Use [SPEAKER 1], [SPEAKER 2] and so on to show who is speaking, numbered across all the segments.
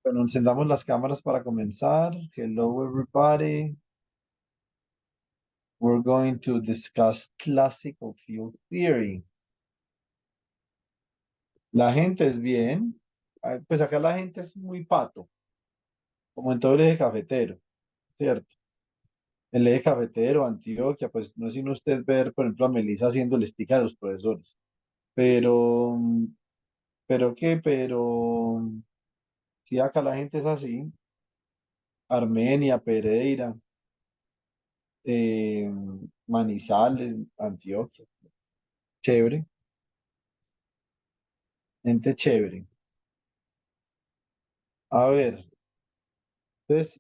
[SPEAKER 1] Bueno, encendamos las cámaras para comenzar. Hello, everybody. We're going to discuss classical field theory. La gente es bien. Pues acá la gente es muy pato, como en todo el eje cafetero, ¿cierto? El eje cafetero, Antioquia, pues no es sino usted ver, por ejemplo, a Melissa haciendo el stick a los profesores. Pero, pero, sí, acá la gente es así. Armenia, Pereira, eh, Manizales, Antioquia. Chévere. Gente chévere. A ver, entonces,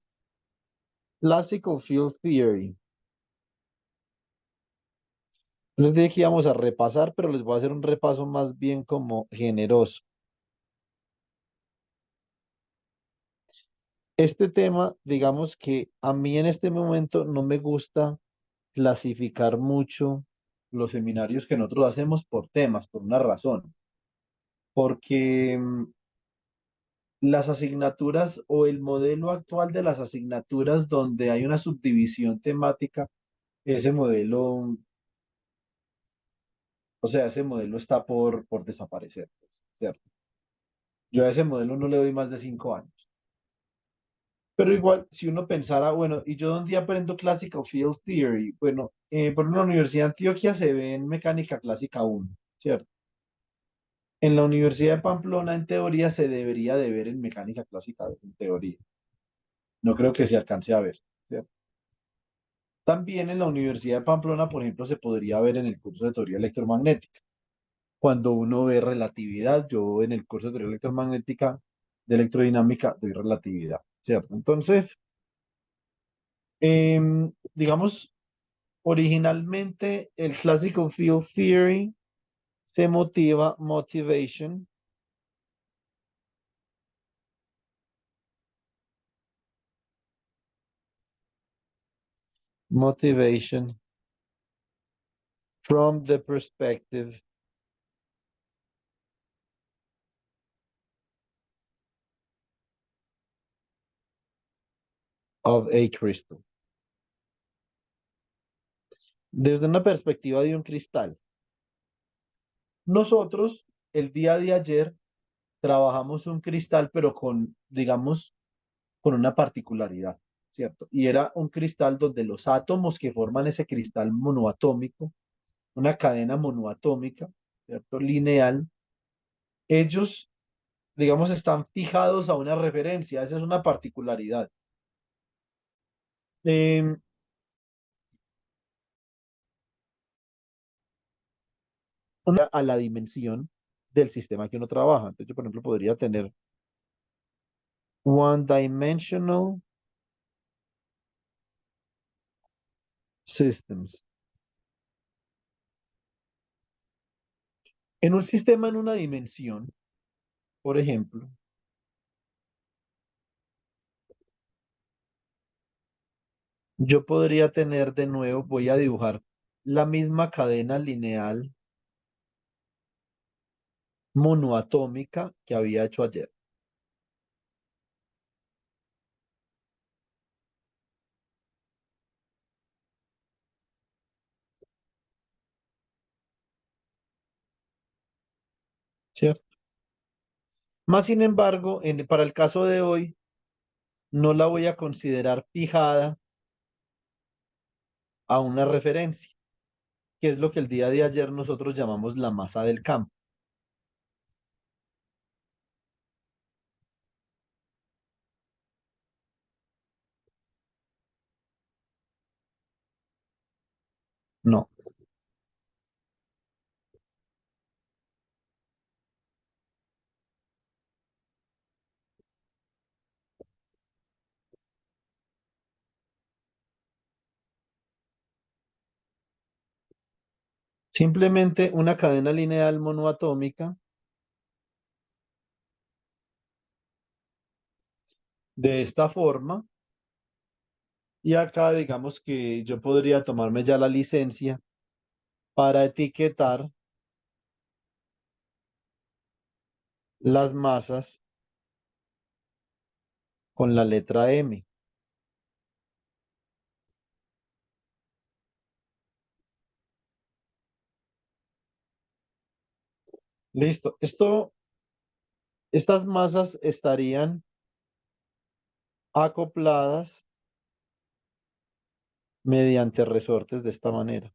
[SPEAKER 1] Classical Field Theory. Les dije que íbamos a repasar, pero les voy a hacer un repaso más bien como generoso. Este tema, digamos que a mí en este momento no me gusta clasificar mucho los seminarios que nosotros hacemos por temas, por una razón. Porque las asignaturas o el modelo actual de las asignaturas donde hay una subdivisión temática, ese modelo, o sea, ese modelo está por desaparecer, pues, ¿cierto? Yo a ese modelo no le doy más de 5 años. Pero igual, si uno pensara, bueno, ¿y yo dónde aprendo Classical Field Theory? Bueno, por ejemplo, en la Universidad de Antioquia se ve en Mecánica Clásica 1, ¿cierto? En la Universidad de Pamplona, en teoría, se debería de ver en Mecánica Clásica 2, en teoría. No creo que se alcance a ver, ¿cierto? También en la Universidad de Pamplona, por ejemplo, se podría ver en el curso de teoría electromagnética. Cuando uno ve relatividad, yo en el curso de teoría electromagnética de electrodinámica doy relatividad, ¿cierto? Entonces, digamos, originalmente el Classical Field Theory se motiva motivation from the perspective of a crystal. Desde una perspectiva de un cristal. Nosotros, el día de ayer, trabajamos un cristal, pero con, digamos, con una particularidad, ¿cierto? Y era un cristal donde los átomos que forman ese cristal monoatómico, una cadena monoatómica, ¿cierto? Lineal, ellos, digamos, están fijados a una referencia, esa es una particularidad. Eh, a la dimensión del sistema que uno trabaja. Entonces, yo, por ejemplo, podría tener one-dimensional systems. En un sistema en una dimensión, por ejemplo, yo podría tener de nuevo, voy a dibujar la misma cadena lineal monoatómica que había hecho ayer, ¿cierto? Más sin embargo, para el caso de hoy, no la voy a considerar fijada a una referencia, que es lo que el día de ayer nosotros llamamos la masa del campo. No, simplemente una cadena lineal monoatómica de esta forma. Y acá digamos que yo podría tomarme ya la licencia para etiquetar las masas con la letra M. Listo. Estas masas estarían acopladas mediante resortes de esta manera.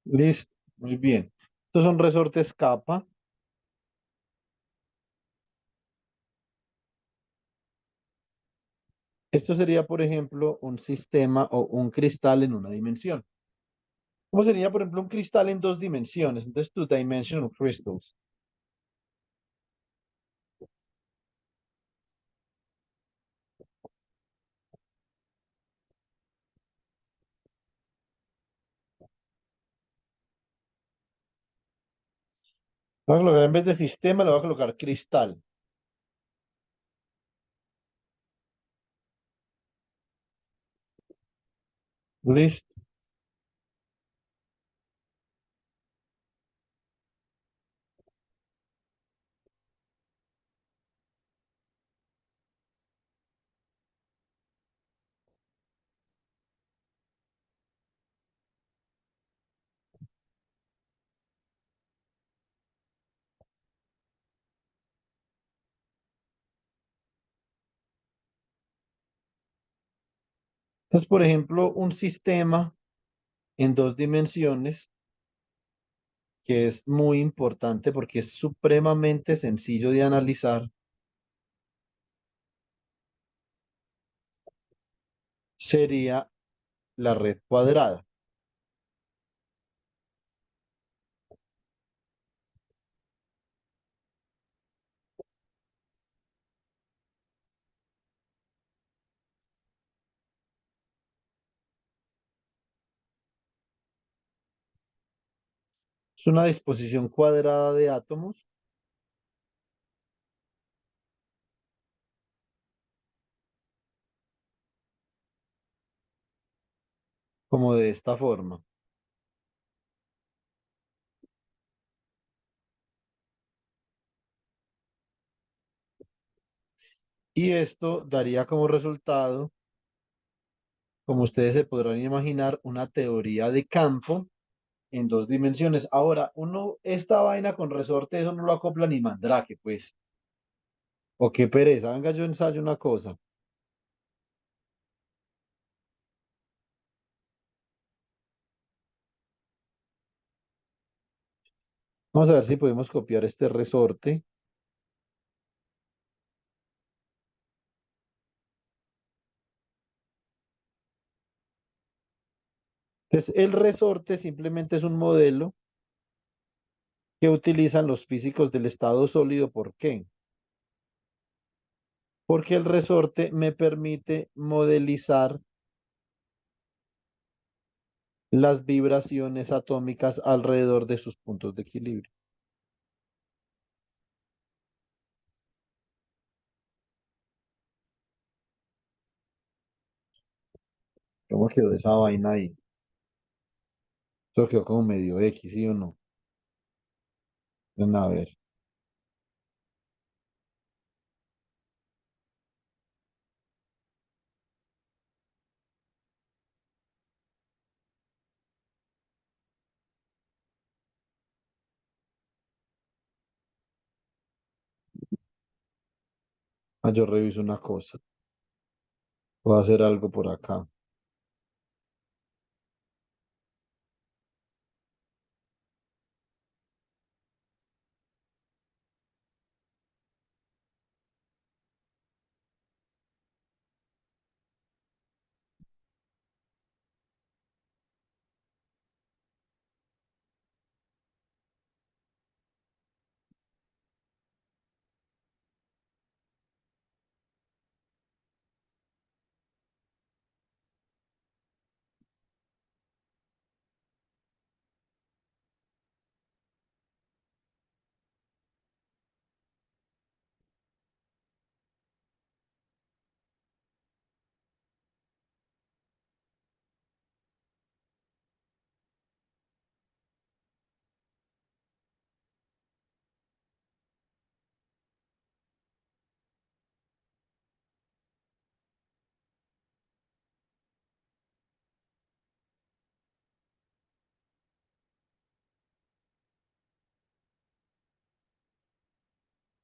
[SPEAKER 1] Listo. Muy bien. Estos son resortes capa. Esto sería, por ejemplo, un sistema o un cristal en una dimensión. ¿Cómo sería, por ejemplo, un cristal en dos dimensiones? Entonces, two-dimensional crystals. Voy a colocar, en vez de sistema, le voy a colocar cristal. Listo. Entonces, por ejemplo, un sistema en dos dimensiones, que es muy importante porque es supremamente sencillo de analizar, sería la red cuadrada. Es una disposición cuadrada de átomos, como de esta forma. Y esto daría como resultado, como ustedes se podrán imaginar, una teoría de campo en dos dimensiones. Ahora, esta vaina con resorte, eso no lo acopla ni Mandrake, pues. O qué pereza. Venga, yo ensayo una cosa. Vamos a ver si podemos copiar este resorte. Entonces, el resorte simplemente es un modelo que utilizan los físicos del estado sólido. ¿Por qué? Porque el resorte me permite modelizar las vibraciones atómicas alrededor de sus puntos de equilibrio. ¿Cómo quedó esa vaina ahí? Eso quedó como medio X, ¿sí o no? Ven a ver. Ah, yo reviso una cosa. Voy a hacer algo por acá.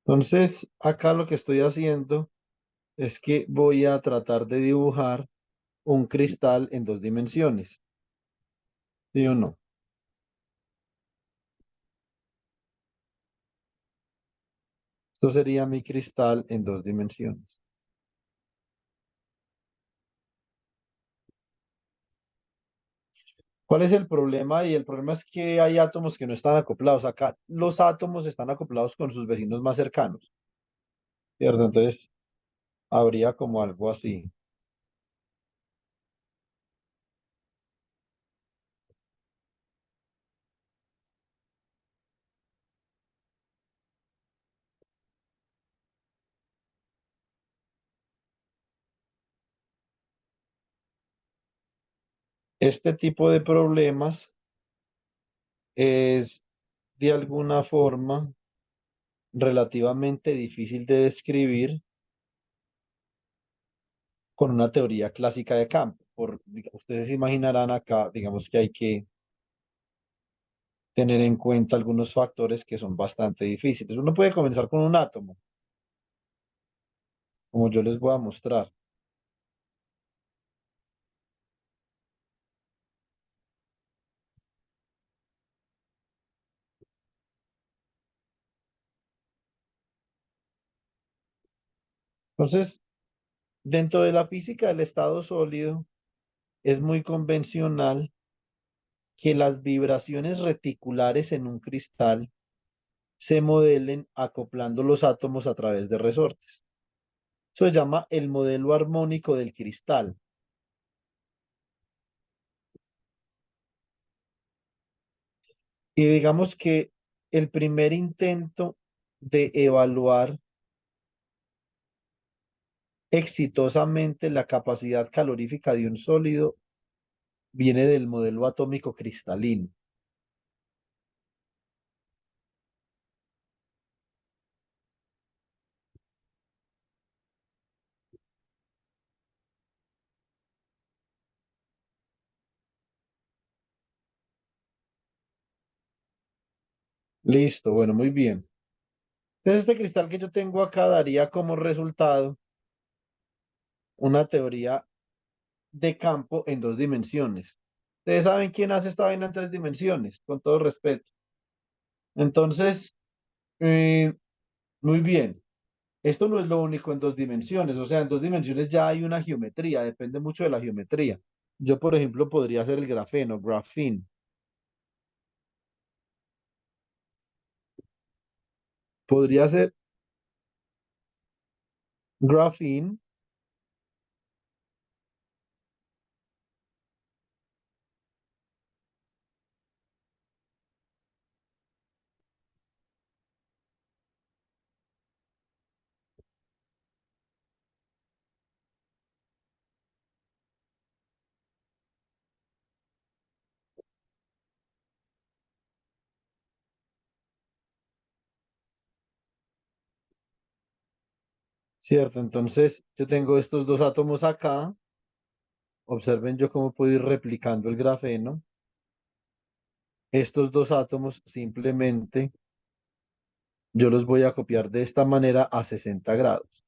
[SPEAKER 1] Entonces, acá lo que estoy haciendo es que voy a tratar de dibujar un cristal en dos dimensiones. ¿Sí o no? Esto sería mi cristal en dos dimensiones. ¿Cuál es el problema? Y el problema es que hay átomos que no están acoplados. Acá los átomos están acoplados con sus vecinos más cercanos, ¿cierto? Entonces, habría como algo así. Este tipo de problemas es de alguna forma relativamente difícil de describir con una teoría clásica de campo. Ustedes se imaginarán acá, digamos que hay que tener en cuenta algunos factores que son bastante difíciles. Uno puede comenzar con un átomo, como yo les voy a mostrar. Entonces, dentro de la física del estado sólido, es muy convencional que las vibraciones reticulares en un cristal se modelen acoplando los átomos a través de resortes. Eso se llama el modelo armónico del cristal. Y digamos que el primer intento de evaluar exitosamente la capacidad calorífica de un sólido viene del modelo atómico cristalino. Listo, bueno, muy bien. Entonces, este cristal que yo tengo acá daría como resultado una teoría de campo en dos dimensiones. Ustedes saben quién hace esta vaina en tres dimensiones, con todo respeto. Entonces, eh, muy bien. Esto no es lo único en dos dimensiones, o sea, en dos dimensiones ya hay una geometría, depende mucho de la geometría. Yo, por ejemplo, podría hacer el grafeno, graphene. Podría ser graphene, ¿cierto? Entonces, yo tengo estos dos átomos acá. Observen yo cómo puedo ir replicando el grafeno. Estos dos átomos simplemente yo los voy a copiar de esta manera a 60 grados.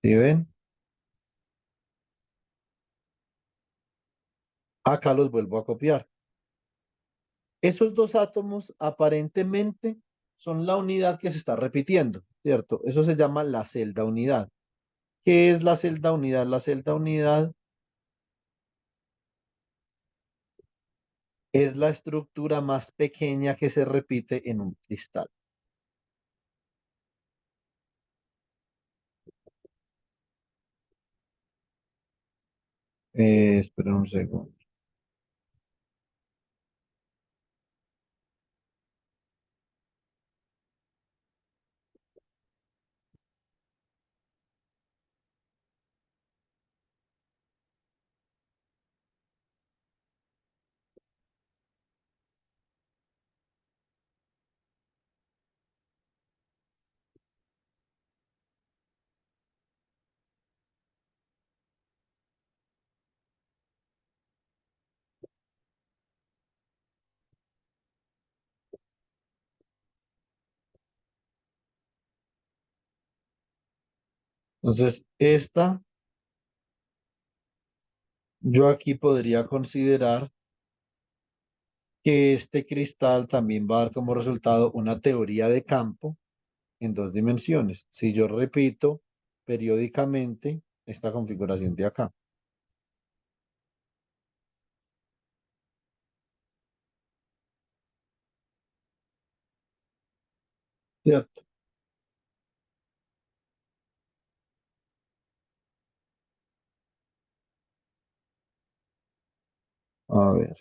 [SPEAKER 1] ¿Sí ven? Acá los vuelvo a copiar. Esos dos átomos aparentemente son la unidad que se está repitiendo, ¿cierto? Eso se llama la celda unidad. ¿Qué es la celda unidad? La celda unidad es la estructura más pequeña que se repite en un cristal. Esperen un segundo. Entonces, yo aquí podría considerar que este cristal también va a dar como resultado una teoría de campo en dos dimensiones. Si yo repito periódicamente esta configuración de acá. ¿Cierto? A ver.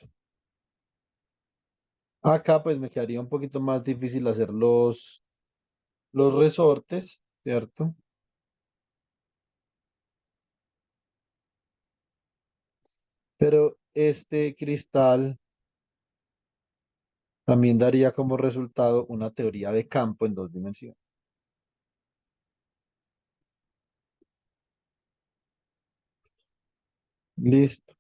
[SPEAKER 1] Acá pues me quedaría un poquito más difícil hacer los resortes, ¿cierto? Pero este cristal también daría como resultado una teoría de campo en dos dimensiones. Listo.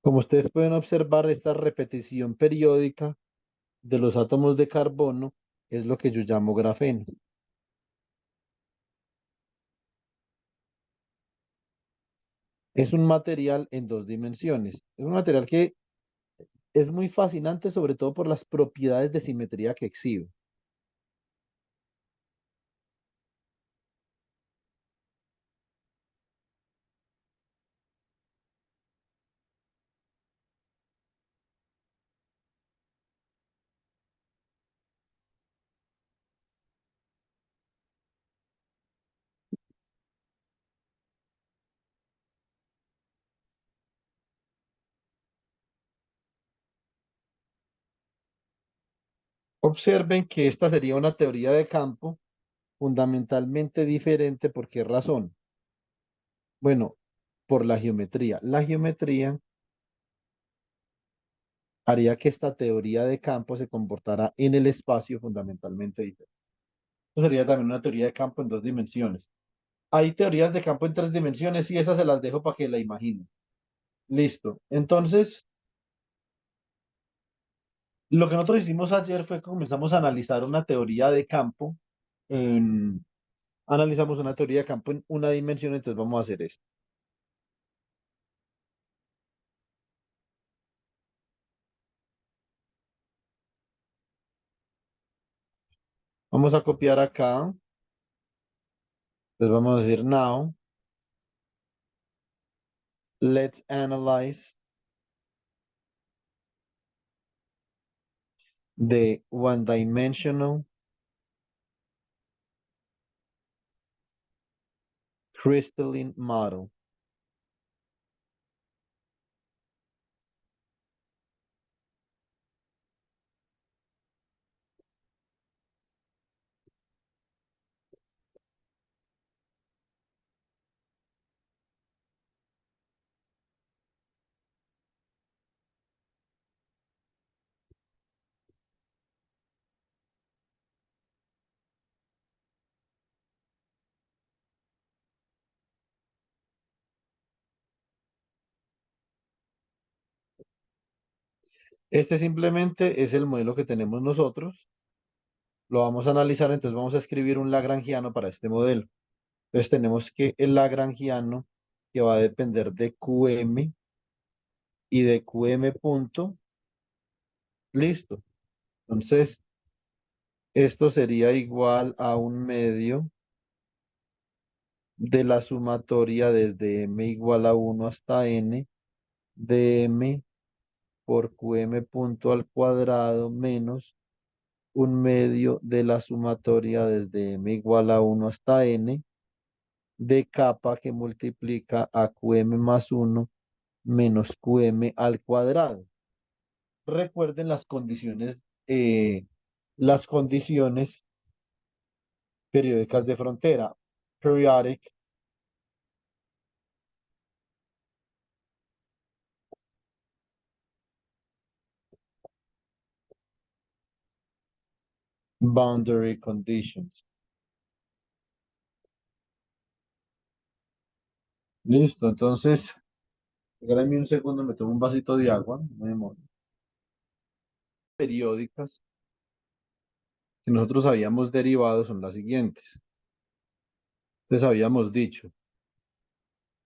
[SPEAKER 1] Como ustedes pueden observar, esta repetición periódica de los átomos de carbono es lo que yo llamo grafeno. Es un material en dos dimensiones. Es un material que es muy fascinante, sobre todo por las propiedades de simetría que exhibe. Observen que esta sería una teoría de campo fundamentalmente diferente. ¿Por qué razón? Bueno, por la geometría. La geometría haría que esta teoría de campo se comportara en el espacio fundamentalmente diferente. Esto sería también una teoría de campo en dos dimensiones. Hay teorías de campo en tres dimensiones y esas se las dejo para que la imaginen. Listo. Entonces, Lo que nosotros hicimos ayer fue que comenzamos a analizar una teoría de campo. en- Analizamos una teoría de campo en una dimensión, entonces vamos a hacer esto. Vamos a copiar acá. Entonces vamos a decir now, let's analyze the one-dimensional crystalline model. Este simplemente es el modelo que tenemos nosotros. Lo vamos a analizar, entonces vamos a escribir un lagrangiano para este modelo. Entonces tenemos que el lagrangiano que va a depender de QM y de QM punto, listo. Entonces, esto sería igual a un medio de la sumatoria desde m igual a 1 hasta n de m por qm punto al cuadrado menos un medio de la sumatoria desde m igual a 1 hasta n de capa que multiplica a qm más 1 menos qm al cuadrado. Recuerden las condiciones periódicas de frontera. Periodic boundary conditions. Listo, entonces, regálame un segundo, me tomo un vasito de agua. No me demoro. Periódicas que nosotros habíamos derivado son las siguientes. Entonces habíamos dicho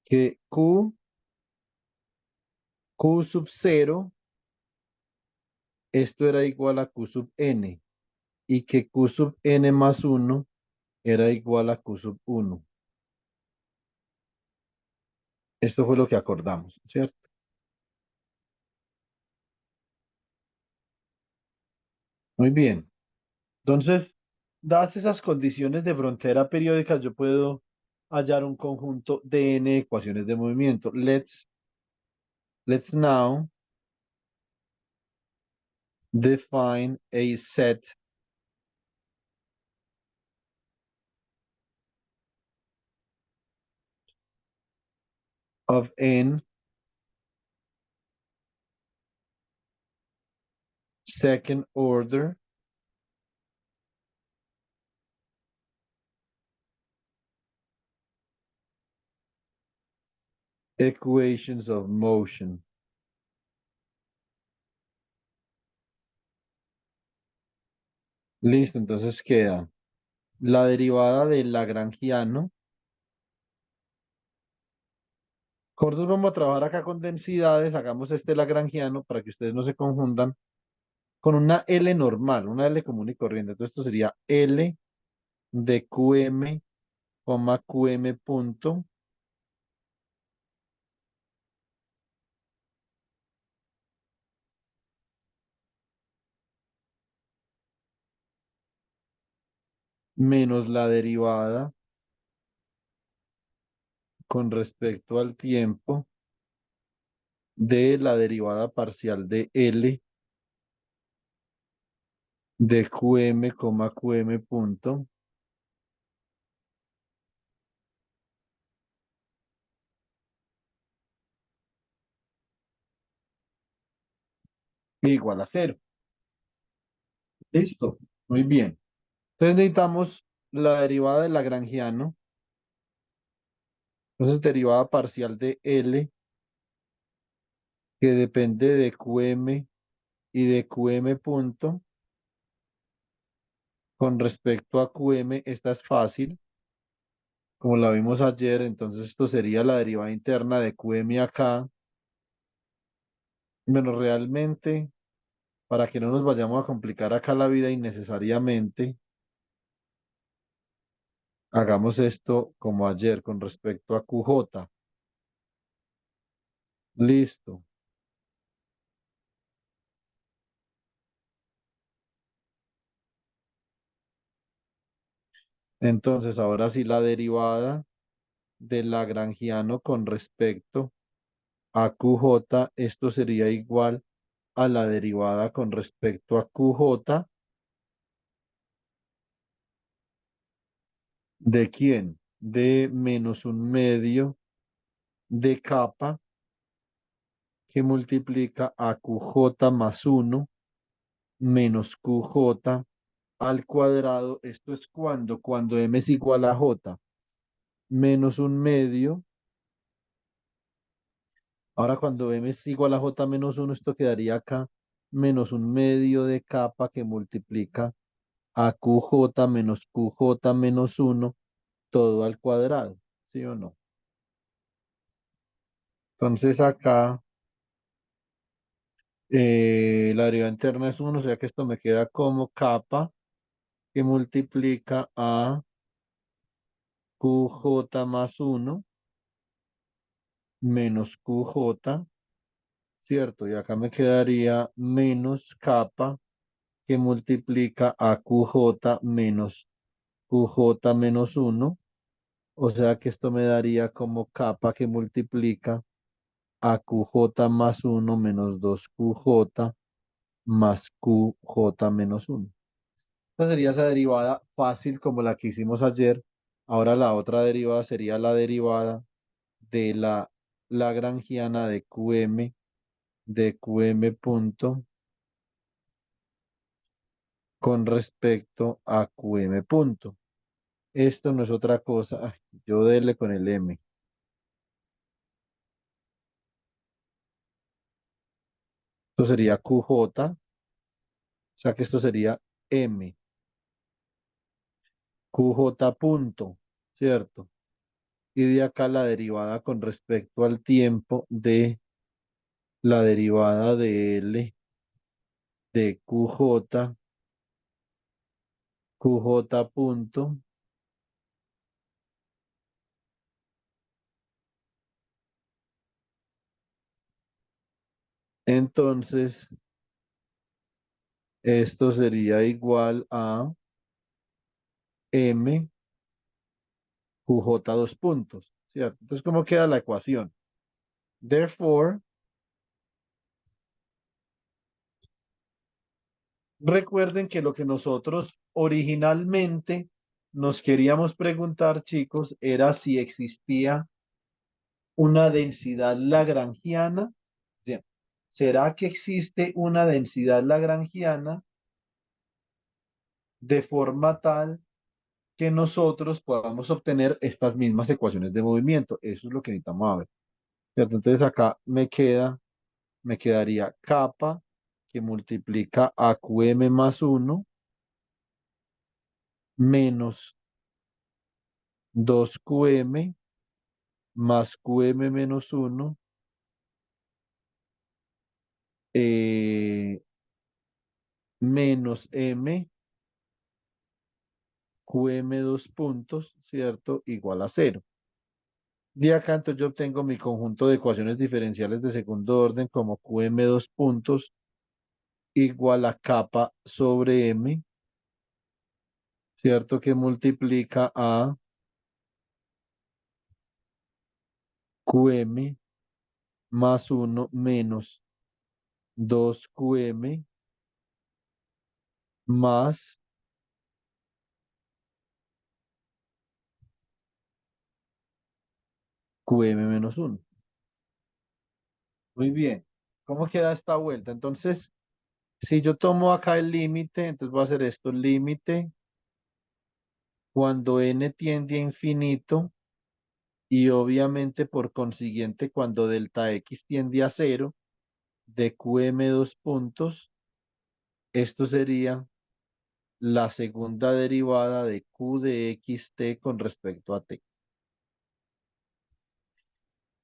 [SPEAKER 1] que Q sub 0, esto era igual a Q sub n, y que Q sub n más 1 era igual a Q sub 1. Esto fue lo que acordamos, ¿cierto? Muy bien. Entonces, dadas esas condiciones de frontera periódicas, yo puedo hallar un conjunto de n ecuaciones de movimiento. Let's now define a set of n second order equations of motion. Listo, entonces queda la derivada del lagrangiano. Nosotros vamos a trabajar acá con densidades, hagamos este lagrangiano para que ustedes no se confundan con una L normal, una L común y corriente. Entonces esto sería L de QM, QM punto, menos la derivada con respecto al tiempo de la derivada parcial de L de QM, QM punto, igual a cero. Listo, muy bien. Entonces necesitamos la derivada del lagrangiano. Entonces derivada parcial de L que depende de QM y de QM punto con respecto a QM, esta es fácil, como la vimos ayer, entonces esto sería la derivada interna de QM acá, menos realmente, para que no nos vayamos a complicar acá la vida innecesariamente, hagamos esto como ayer con respecto a QJ. Listo. Entonces, ahora sí la derivada del lagrangiano con respecto a QJ, esto sería igual a la derivada con respecto a QJ. ¿De quién? De menos un medio de capa que multiplica a QJ más uno menos QJ al cuadrado. Esto es cuando M es igual a J menos un medio. Ahora cuando M es igual a J menos uno, esto quedaría acá menos un medio de capa que multiplica a QJ menos QJ menos uno todo al cuadrado. ¿Sí o no? Entonces acá la derivada interna es uno, o sea que esto me queda como capa que multiplica a QJ más uno menos QJ, ¿cierto? Y acá me quedaría menos capa que multiplica a QJ menos QJ menos uno, o sea que esto me daría como capa que multiplica a QJ más uno menos 2QJ más QJ menos uno. Esta sería esa derivada fácil como la que hicimos ayer. Ahora la otra derivada sería la derivada de la lagrangiana de QM punto con respecto a QM punto. Esto no es otra cosa. Ay, yo dele con el M. Esto sería QJ, o sea que esto sería M. QJ punto, ¿cierto? Y de acá la derivada con respecto al tiempo de la derivada de L de QJ punto. Entonces, esto sería igual a M QJ dos puntos, ¿cierto? Entonces, ¿cómo queda la ecuación? Therefore, recuerden que lo que nosotros originalmente nos queríamos preguntar, chicos, era si existía una densidad lagrangiana. Bien, ¿será que existe una densidad lagrangiana de forma tal que nosotros podamos obtener estas mismas ecuaciones de movimiento? Eso es lo que necesitamos ver, ¿cierto? Entonces acá me quedaría capa que multiplica a QM más uno menos 2QM más QM menos uno menos M QM dos puntos, ¿cierto? Igual a cero. De acá entonces yo obtengo mi conjunto de ecuaciones diferenciales de segundo orden como QM dos puntos igual a capa sobre M, ¿cierto? Que multiplica a QM más uno menos 2QM más QM menos uno. Muy bien. ¿Cómo queda esta vuelta? Entonces, si yo tomo acá el límite, entonces voy a hacer esto, límite cuando n tiende a infinito y obviamente por consiguiente cuando delta x tiende a cero de qm dos puntos Esto sería la segunda derivada de q de xt con respecto a t.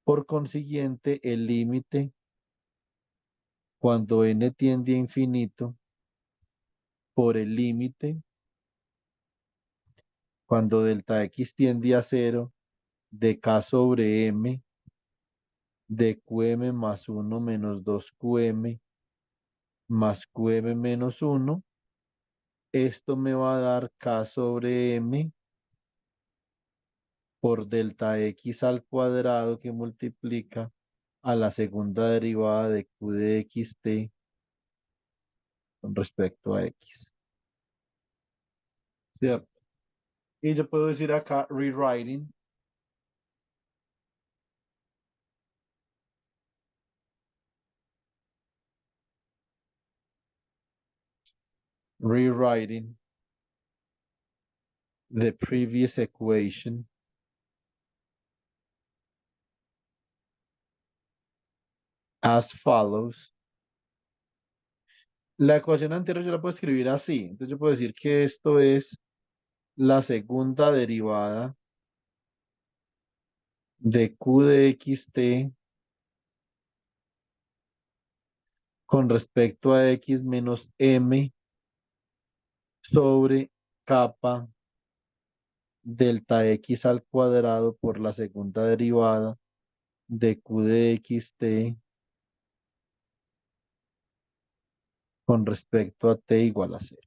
[SPEAKER 1] Por consiguiente, el límite cuando n tiende a infinito por el límite cuando delta x tiende a cero de k sobre m de qm más 1 menos 2qm más qm menos 1, esto me va a dar k sobre m por delta x al cuadrado que multiplica a la segunda derivada de q de xt con respecto a x. ¿Cierto? Y yo puedo decir acá rewriting the previous equation as follows. La ecuación anterior yo la puedo escribir así. Entonces yo puedo decir que esto es la segunda derivada de q de xt con respecto a x menos m sobre kappa delta x al cuadrado por la segunda derivada de q de xt con respecto a t igual a cero.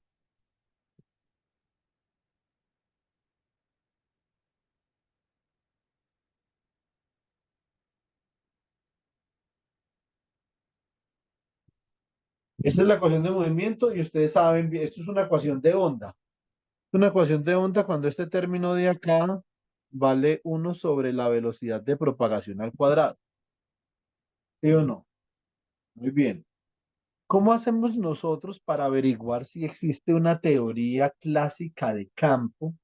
[SPEAKER 1] Esa es la ecuación de movimiento y ustedes saben, esto es una ecuación de onda. Una ecuación de onda cuando este término de acá vale 1 sobre la velocidad de propagación al cuadrado. ¿Sí o no? Muy bien. ¿Cómo hacemos nosotros para averiguar si existe una teoría clásica de campo,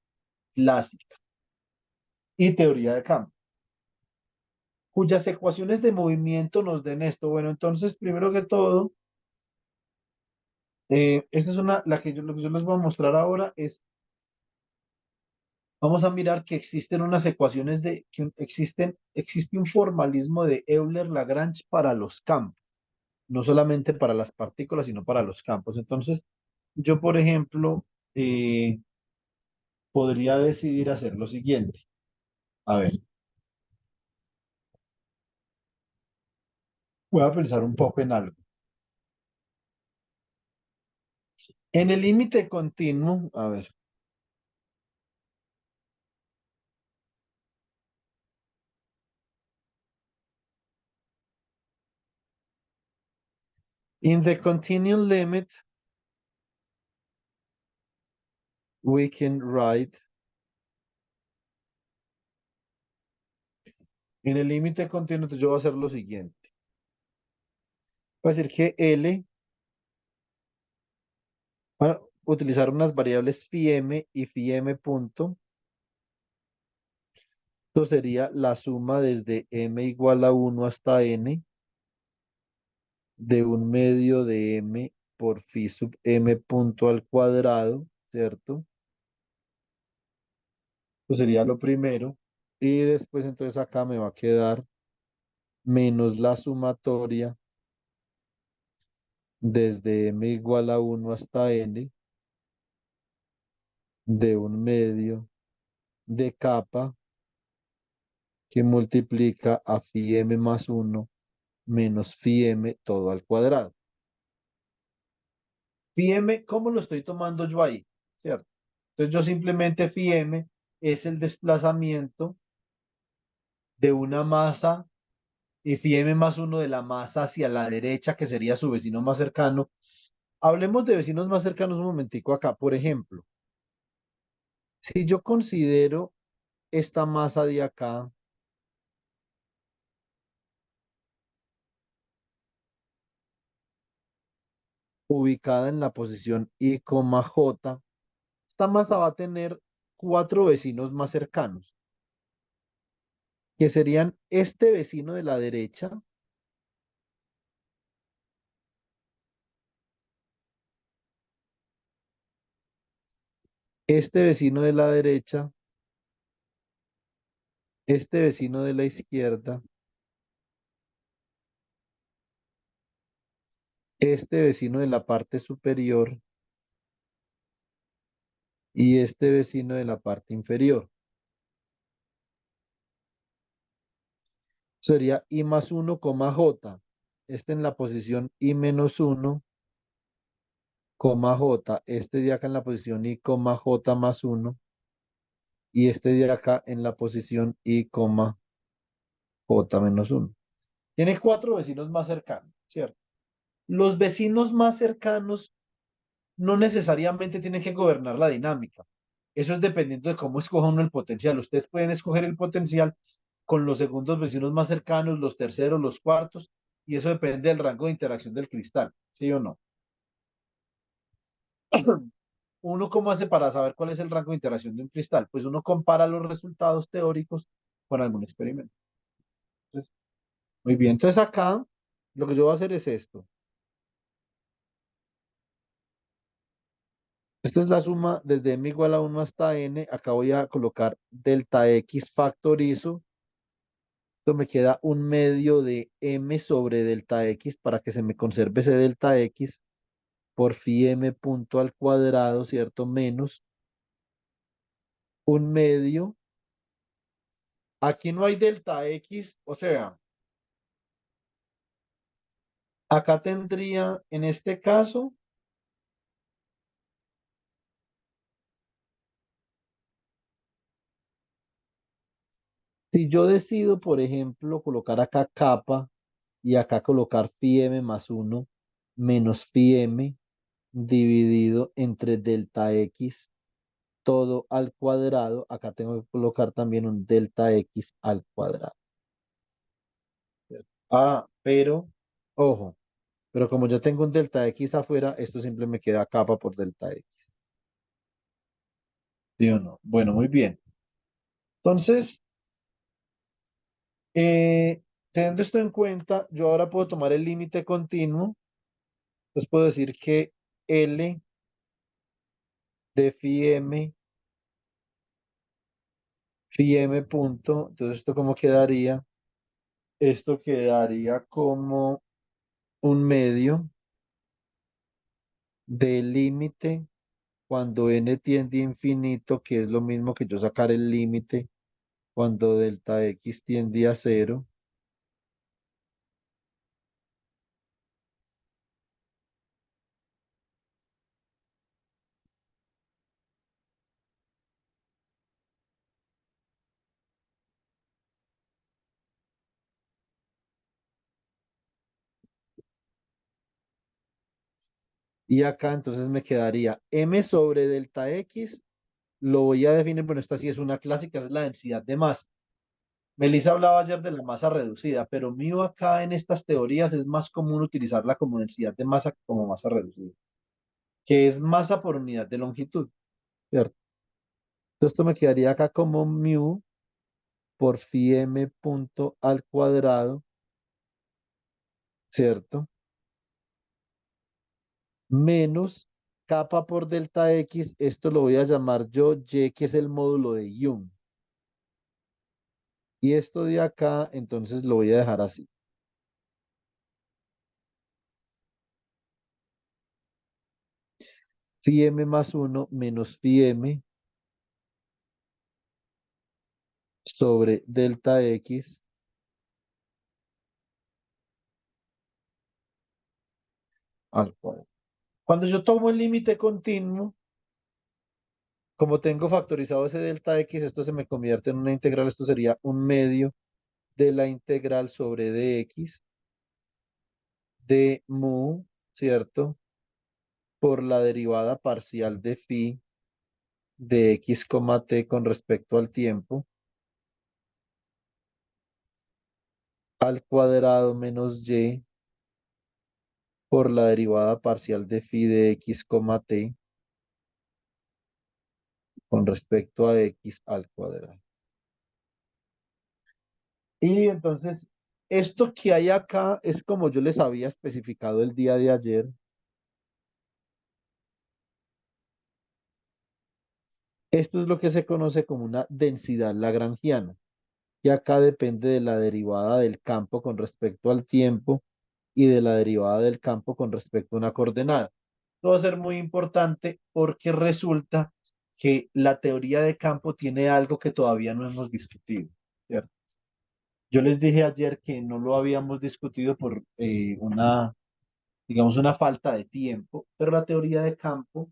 [SPEAKER 1] clásica, y teoría de campo, cuyas ecuaciones de movimiento nos den esto? Bueno, entonces, primero que todo, esta es lo que yo les voy a mostrar ahora es, vamos a mirar que existen unas ecuaciones existe un formalismo de Euler-Lagrange para los campos, no solamente para las partículas, sino para los campos. Entonces, yo, por ejemplo, podría decidir hacer lo siguiente. A ver, voy a pensar un poco en algo. En el límite continuo, a ver, in the continuum limit, we can write, en el límite continuo, entonces yo voy a hacer lo siguiente. Voy a decir que L, voy a utilizar unas variables phi m y phi m punto. Esto sería la suma desde m igual a 1 hasta n de un medio de m por phi sub m punto al cuadrado, ¿cierto? Esto sería lo primero. Y después entonces acá me va a quedar menos la sumatoria desde m igual a 1 hasta n de un medio de capa que multiplica a phi m más 1 menos phi m todo al cuadrado. Phi m, ¿cómo lo estoy tomando yo ahí? ¿Cierto? Entonces yo simplemente phi m es el desplazamiento de una masa y phi m más 1 de la masa hacia la derecha, que sería su vecino más cercano. Hablemos de vecinos más cercanos un momentico acá. Por ejemplo, si yo considero esta masa de acá ubicada en la posición I, J, esta masa va a tener cuatro vecinos más cercanos, que serían este vecino de la derecha, Este vecino de la derecha, este vecino de la izquierda, este vecino de la parte superior y este vecino de la parte inferior. Sería I más 1, J. Este en la posición I menos 1, J. Este de acá en la posición I, J más 1. Y este de acá en la posición I, J menos 1. Tiene cuatro vecinos más cercanos, ¿cierto? Los vecinos más cercanos no necesariamente tienen que gobernar la dinámica. Eso es dependiendo de cómo escoja uno el potencial. Ustedes pueden escoger el potencial con los segundos vecinos más cercanos, los terceros, los cuartos, y eso depende del rango de interacción del cristal, ¿sí o no? ¿Uno cómo hace para saber cuál es el rango de interacción de un cristal? Pues uno compara los resultados teóricos con algún experimento. Entonces, muy bien, entonces acá lo que yo voy a hacer es esto. Esta es la suma desde m igual a 1 hasta n. Acá voy a colocar delta x factorizo. Esto me queda un medio de m sobre delta x para que se me conserve ese delta x por phi m punto al cuadrado, ¿cierto? Menos un medio. Aquí no hay delta x, o sea, acá tendría, en este caso, si yo decido, por ejemplo, colocar acá capa y acá colocar phi m más 1 menos phi m dividido entre delta x todo al cuadrado. Acá tengo que colocar también un delta x al cuadrado. Ah, pero, ojo, pero como yo tengo un delta x afuera, esto siempre me queda capa por delta x. ¿Sí o no? Bueno, muy bien. Entonces, eh, teniendo esto en cuenta, yo ahora puedo tomar el límite continuo. Entonces puedo decir que L de phi m punto, entonces esto cómo quedaría, esto quedaría como un medio del límite cuando n tiende a infinito, que es lo mismo que yo sacar el límite cuando delta x tiende a cero. Y acá entonces me quedaría m sobre delta x, lo voy a definir, bueno, esta sí es una clásica, es la densidad de masa. Melissa hablaba ayer de la masa reducida, pero mío acá en estas teorías es más común utilizarla como densidad de masa que como masa reducida, que es masa por unidad de longitud, ¿cierto? Entonces esto me quedaría acá como mu por phi m punto al cuadrado, ¿cierto? Menos capa por delta x, esto lo voy a llamar yo y, que es el módulo de Young. Y esto de acá, entonces lo voy a dejar así. Phi m más 1 menos phi m sobre delta x al cuadrado. Cuando yo tomo el límite continuo, como tengo factorizado ese delta x, esto se me convierte en una integral. Esto sería un medio de la integral sobre dx de mu, ¿cierto? Por la derivada parcial de phi de x, t con respecto al tiempo, al cuadrado menos y por la derivada parcial de phi de x, t con respecto a x al cuadrado. Y entonces, esto que hay acá es como yo les había especificado el día de ayer. Esto es lo que se conoce como una densidad lagrangiana, que acá depende de la derivada del campo con respecto al tiempo y de la derivada del campo con respecto a una coordenada. Esto va a ser muy importante porque resulta que la teoría de campo tiene algo que todavía no hemos discutido, ¿cierto? Yo les dije ayer que no lo habíamos discutido por digamos, una falta de tiempo, pero la teoría de campo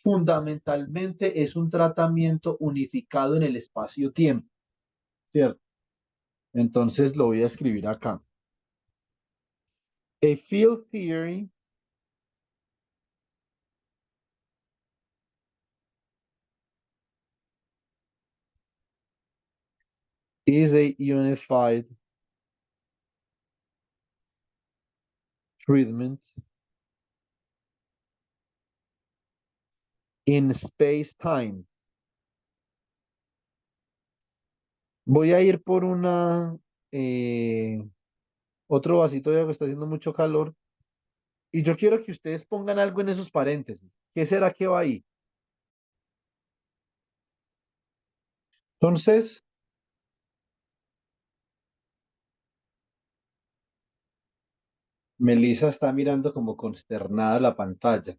[SPEAKER 1] fundamentalmente es un tratamiento unificado en el espacio-tiempo, ¿cierto? Entonces lo voy a escribir acá. A field theory is a unified treatment in space-time. Voy a ir por otro vasito de agua, está haciendo mucho calor, y yo quiero que ustedes pongan algo en esos paréntesis. ¿Qué será que va ahí? Entonces, Melissa está mirando como consternada la pantalla.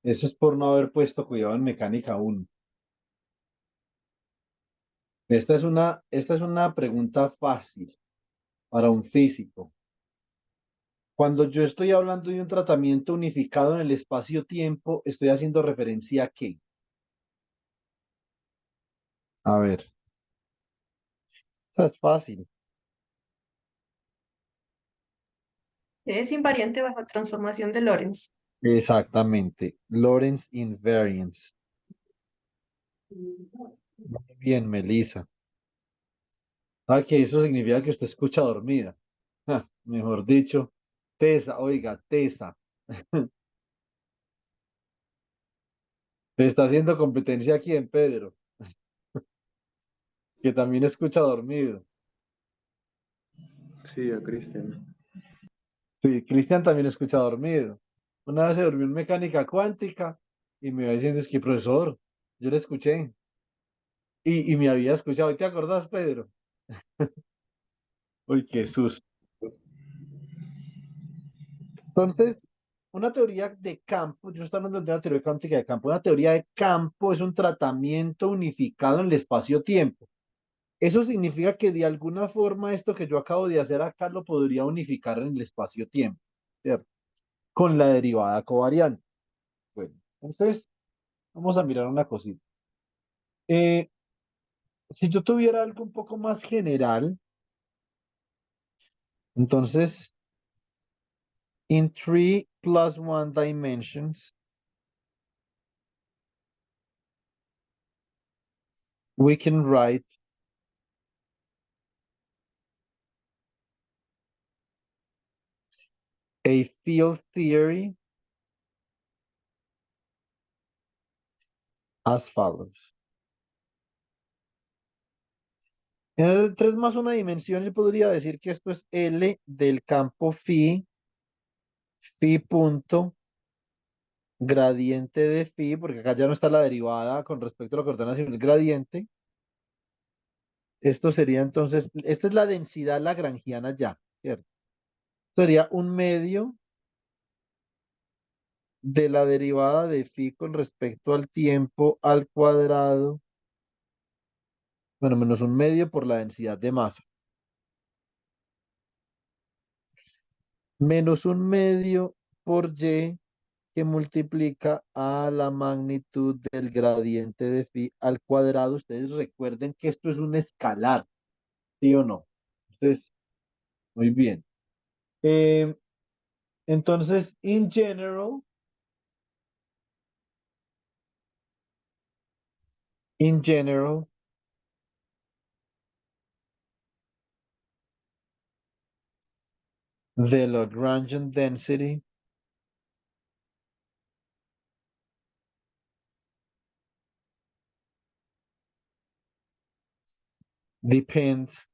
[SPEAKER 1] Eso es por no haber puesto cuidado en mecánica 1. Esta es una pregunta fácil para un físico. Cuando yo estoy hablando de un tratamiento unificado en el espacio-tiempo, estoy haciendo referencia a qué. A ver, esta es fácil.
[SPEAKER 2] Es invariante bajo transformación de Lorentz.
[SPEAKER 1] Exactamente. Lorentz invariance. Muy bien, Melissa. ¿Sabe que eso significa que usted escucha dormida? Mejor dicho, tesa, oiga, tesa. Le está haciendo competencia aquí en Pedro, que también escucha dormido.
[SPEAKER 3] Sí, a Cristian.
[SPEAKER 1] Sí, Cristian también escucha dormido. Una vez se durmió en mecánica cuántica y me iba diciendo, es que profesor, yo le escuché y me había escuchado. ¿Y te acordás, Pedro? Uy, qué susto. Entonces, una teoría de campo, yo estoy hablando de una teoría cuántica de campo, una teoría de campo es un tratamiento unificado en el espacio-tiempo. Eso significa que de alguna forma esto que yo acabo de hacer acá lo podría unificar en el espacio-tiempo, ¿cierto? Con la derivada covariante. Bueno, entonces vamos a mirar una cosita. Eh, si yo tuviera algo un poco más general, entonces, in 3 + 1 dimensions, we can write a field theory as follows. En el 3 + 1 dimensión, yo podría decir que esto es L del campo phi punto gradiente de phi, porque acá ya no está la derivada con respecto a la coordenada, sino el gradiente. Esto sería entonces, esta es la densidad lagrangiana ya, ¿cierto? Sería un medio de la derivada de phi con respecto al tiempo al cuadrado, bueno, menos un medio por la densidad de masa, menos un medio por y que multiplica a la magnitud del gradiente de phi al cuadrado. Ustedes recuerden que esto es un escalar, ¿sí o no? Entonces, muy bien. Eh, entonces, in general, the Lagrangian density depends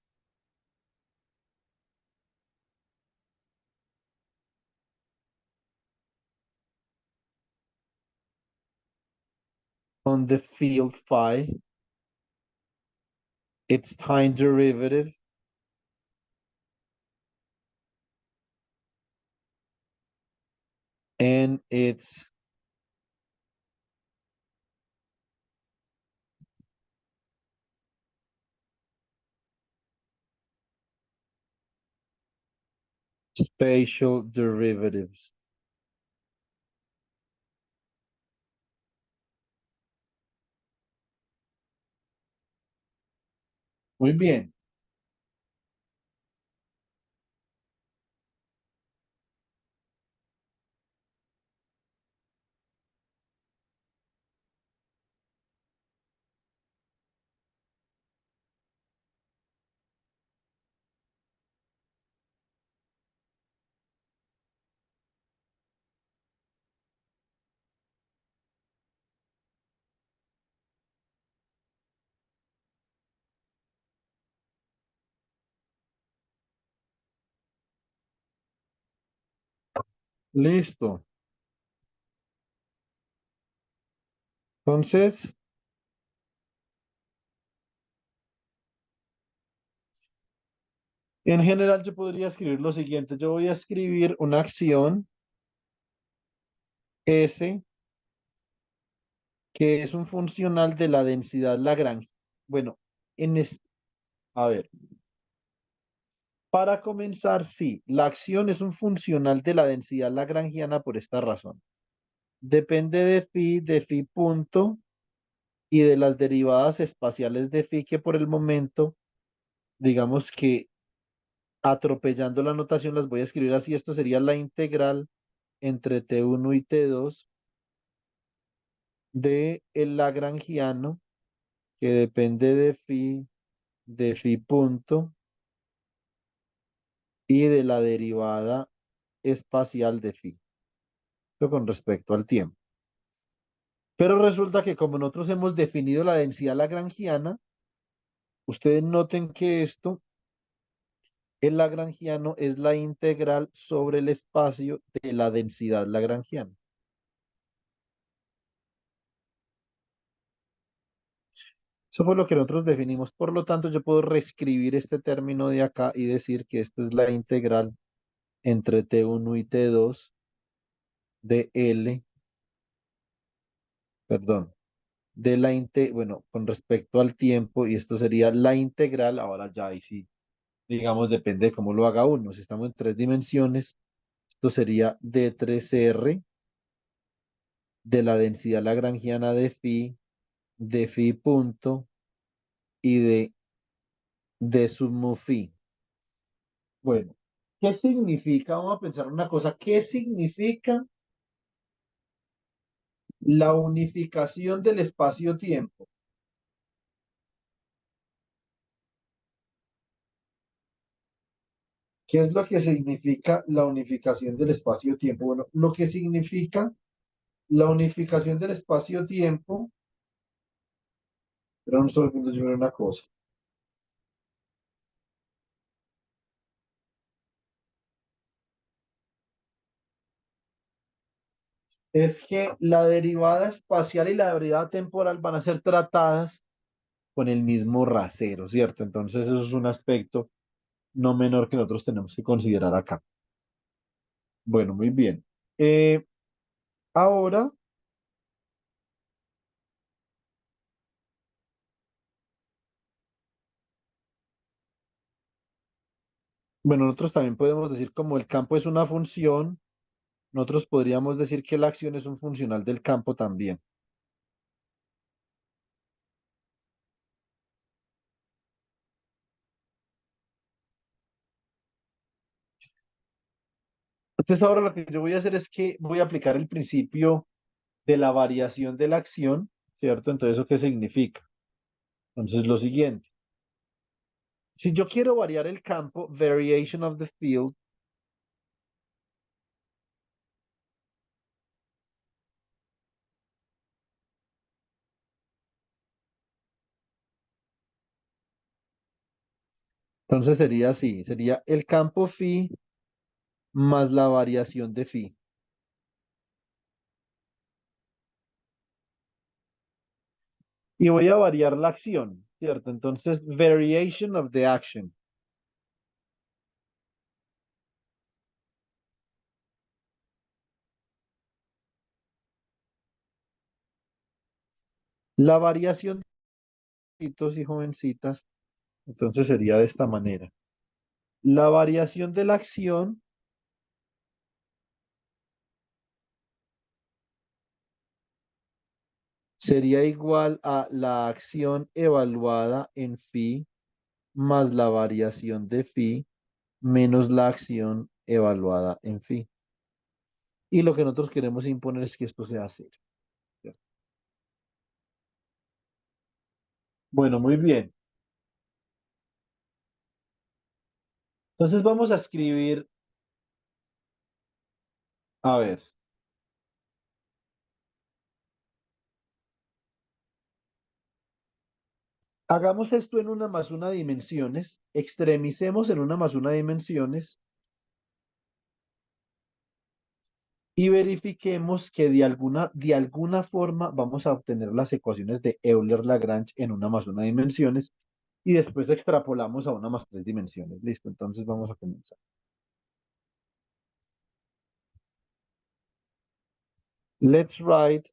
[SPEAKER 1] on the field phi, its time derivative and its spatial derivatives. Muy bien. Listo. Entonces, en general yo podría escribir lo siguiente. Yo voy a escribir una acción S que es un funcional de la densidad Lagrange. Bueno, a ver, para comenzar, sí, la acción es un funcional de la densidad lagrangiana por esta razón. Depende de phi punto y de las derivadas espaciales de phi que por el momento, digamos que atropellando la notación las voy a escribir así. Esto sería la integral entre T1 y T2 de el lagrangiano que depende de phi punto y de la derivada espacial de phi. Esto con respecto al tiempo. Pero resulta que como nosotros hemos definido la densidad lagrangiana, ustedes noten que esto, el lagrangiano, es la integral sobre el espacio de la densidad lagrangiana. Eso fue lo que nosotros definimos. Por lo tanto, yo puedo reescribir este término de acá y decir que esto es la integral entre T1 y T2 de L, perdón, bueno, con respecto al tiempo, y esto sería la integral, ahora ya ahí sí, digamos, depende de cómo lo haga uno. Si estamos en tres dimensiones, esto sería D3R de la densidad lagrangiana de phi punto y de sub mu phi. Bueno, ¿qué significa? Vamos a pensar una cosa. ¿Qué significa la unificación del espacio-tiempo? ¿Qué es lo que significa la unificación del espacio-tiempo? Bueno, lo que significa la unificación del espacio-tiempo, pero un segundo, yo veo una cosa. Es que la derivada espacial y la derivada temporal van a ser tratadas con el mismo rasero, ¿cierto? Entonces eso es un aspecto no menor que nosotros tenemos que considerar acá. Bueno, muy bien. Ahora, bueno, nosotros también podemos decir como el campo es una función, nosotros podríamos decir que la acción es un funcional del campo también. Entonces ahora lo que yo voy a hacer es que voy a aplicar el principio de la variación de la acción, ¿cierto? Entonces, ¿eso qué significa? Entonces, lo siguiente. Si yo quiero variar el campo, variation of the field, entonces sería así, sería el campo phi más la variación de phi. Y voy a variar la acción, ¿cierto? Entonces, variation of the action. La variación de jovencitos y jovencitas, entonces sería de esta manera. La variación de la acción sería igual a la acción evaluada en phi más la variación de phi menos la acción evaluada en phi. Y lo que nosotros queremos imponer es que esto sea cero. ¿Cierto? Bueno, muy bien. Entonces vamos a escribir, a ver, hagamos esto en una más una dimensiones, extremicemos en una más una dimensiones y verifiquemos que de alguna forma vamos a obtener las ecuaciones de Euler-Lagrange en una más una dimensiones y después extrapolamos a una más tres dimensiones. Listo, entonces vamos a comenzar. Let's write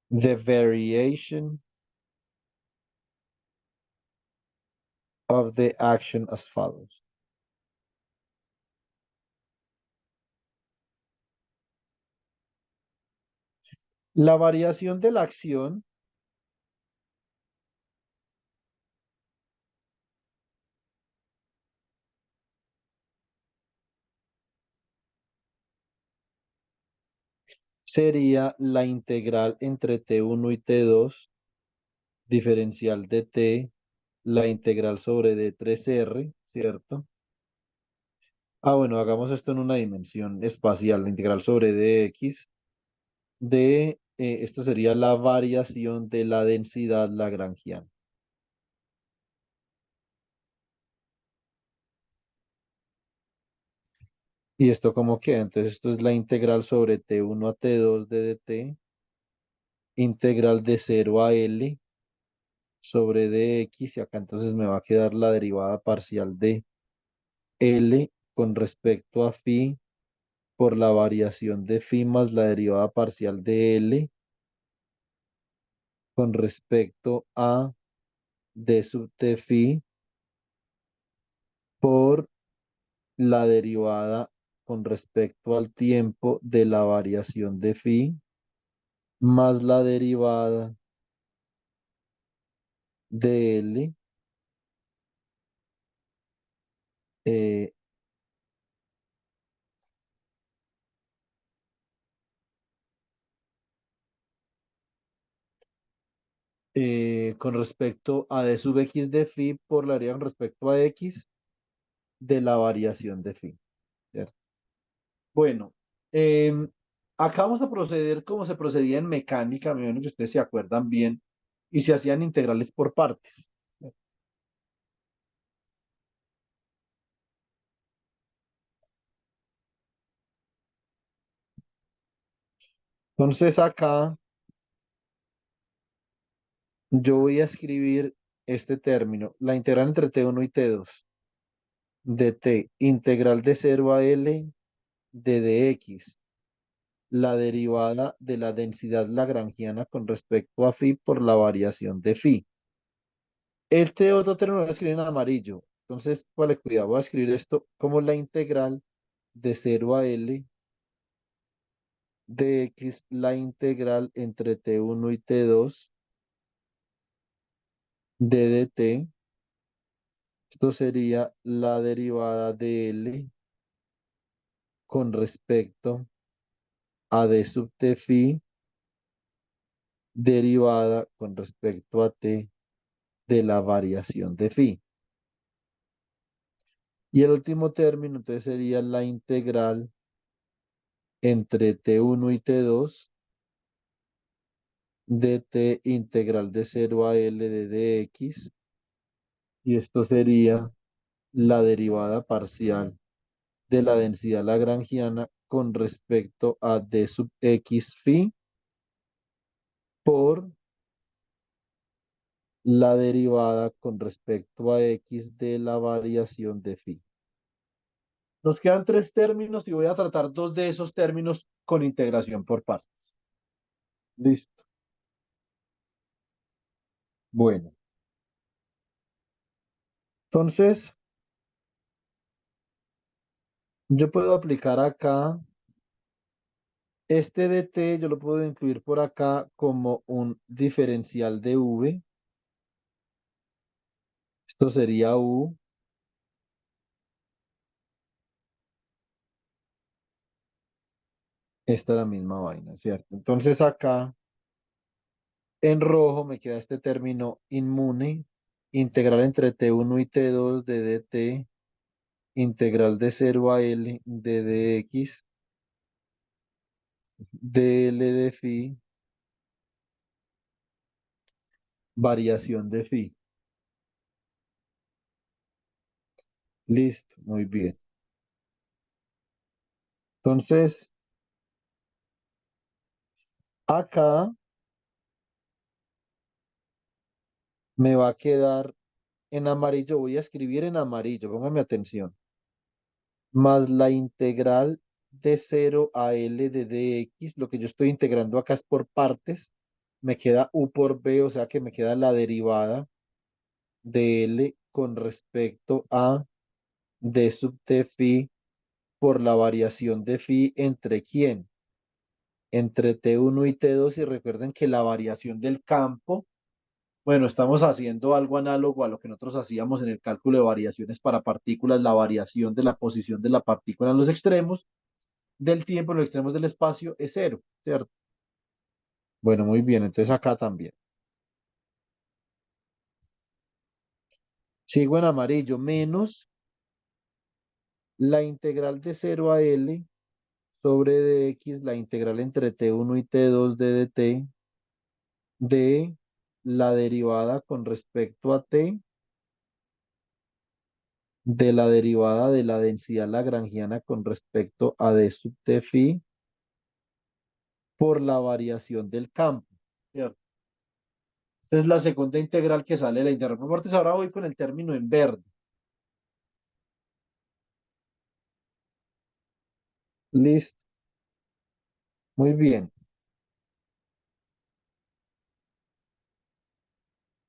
[SPEAKER 1] the variation of the action as follows. La variación de la acción sería la integral entre T1 y T2, diferencial de T, la integral sobre D3R, ¿cierto? Ah, bueno, hagamos esto en una dimensión espacial, la integral sobre dx esto sería la variación de la densidad lagrangiana. ¿Y esto cómo queda? Entonces esto es la integral sobre T1 a T2 de dt, integral de 0 a L sobre dx, y acá entonces me va a quedar la derivada parcial de L con respecto a phi por la variación de phi más la derivada parcial de L con respecto a d sub t phi por la derivada con respecto al tiempo de la variación de phi más la derivada de L eh, con respecto a d sub x de phi por la derivada con respecto a x de la variación de phi. ¿Cierto? Bueno, acá vamos a proceder como se procedía en mecánica, me imagino que ustedes se acuerdan bien, y se hacían integrales por partes. Entonces acá yo voy a escribir este término, la integral entre T1 y T2 de T, integral de 0 a L de dx, la derivada de la densidad lagrangiana con respecto a phi por la variación de phi. Este otro término lo voy a escribir en amarillo. Entonces, vale, cuidado, voy a escribir esto como la integral de 0 a L de x, la integral entre T1 y T2 de dt. Esto sería la derivada de L con respecto a d sub t phi derivada con respecto a t de la variación de phi. Y el último término entonces sería la integral entre T1 y T2 de T integral de 0 a L de dx. Y esto sería la derivada parcial de la densidad lagrangiana con respecto a d sub x phi por la derivada con respecto a x de la variación de phi. Nos quedan tres términos y voy a tratar dos de esos términos con integración por partes. Listo. Bueno, entonces yo puedo aplicar acá este dt, yo lo puedo incluir por acá como un diferencial de v. Esto sería u. Esta es la misma vaina, ¿cierto? Entonces acá en rojo me queda este término inmune, integral entre t1 y t2 de dt, integral de 0 a L de dx, dl de phi, variación de phi. Listo, muy bien. Entonces, acá me va a quedar en amarillo, voy a escribir en amarillo, póngame atención, más la integral de 0 a L de dx, lo que yo estoy integrando acá es por partes, me queda u por b, o sea que me queda la derivada de L con respecto a d sub t phi por la variación de phi entre quién, entre t1 y t2, y recuerden que la variación del campo, bueno, estamos haciendo algo análogo a lo que nosotros hacíamos en el cálculo de variaciones para partículas, la variación de la posición de la partícula en los extremos del tiempo, en los extremos del espacio es cero, ¿cierto? Bueno, muy bien, entonces acá también. Sigo en amarillo, menos la integral de 0 a L sobre dx, la integral entre t1 y t2 de dt, de la derivada con respecto a t, de la derivada de la densidad lagrangiana con respecto a d sub t phi por la variación del campo, ¿cierto? Esta es la segunda integral que sale de la integral por partes. Ahora voy con el término en verde. Listo, muy bien.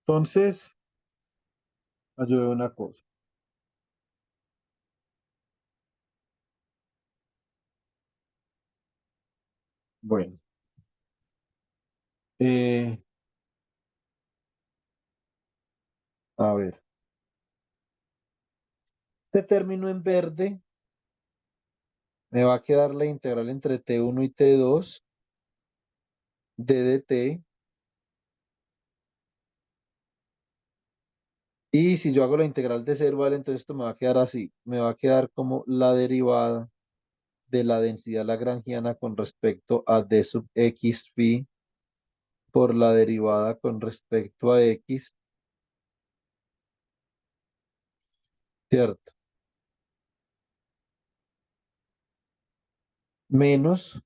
[SPEAKER 1] Entonces, ayude una cosa. Bueno, eh, a ver, este término en verde me va a quedar la integral entre t1 y t2 de dt. Y si yo hago la integral de 0, ¿vale? Entonces esto me va a quedar así. Me va a quedar como la derivada de la densidad lagrangiana con respecto a d sub x phi por la derivada con respecto a x, ¿cierto? Menos,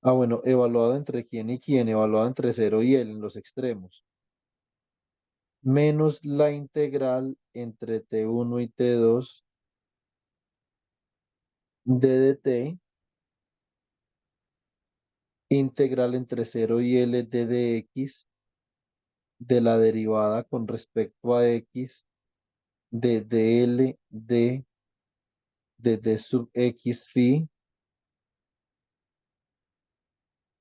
[SPEAKER 1] bueno, evaluado entre quién y quién, evaluado entre 0 y L en los extremos, menos la integral entre t1 y t2 de dt, integral entre 0 y L de dx, de la derivada con respecto a x, de dl de d sub x phi.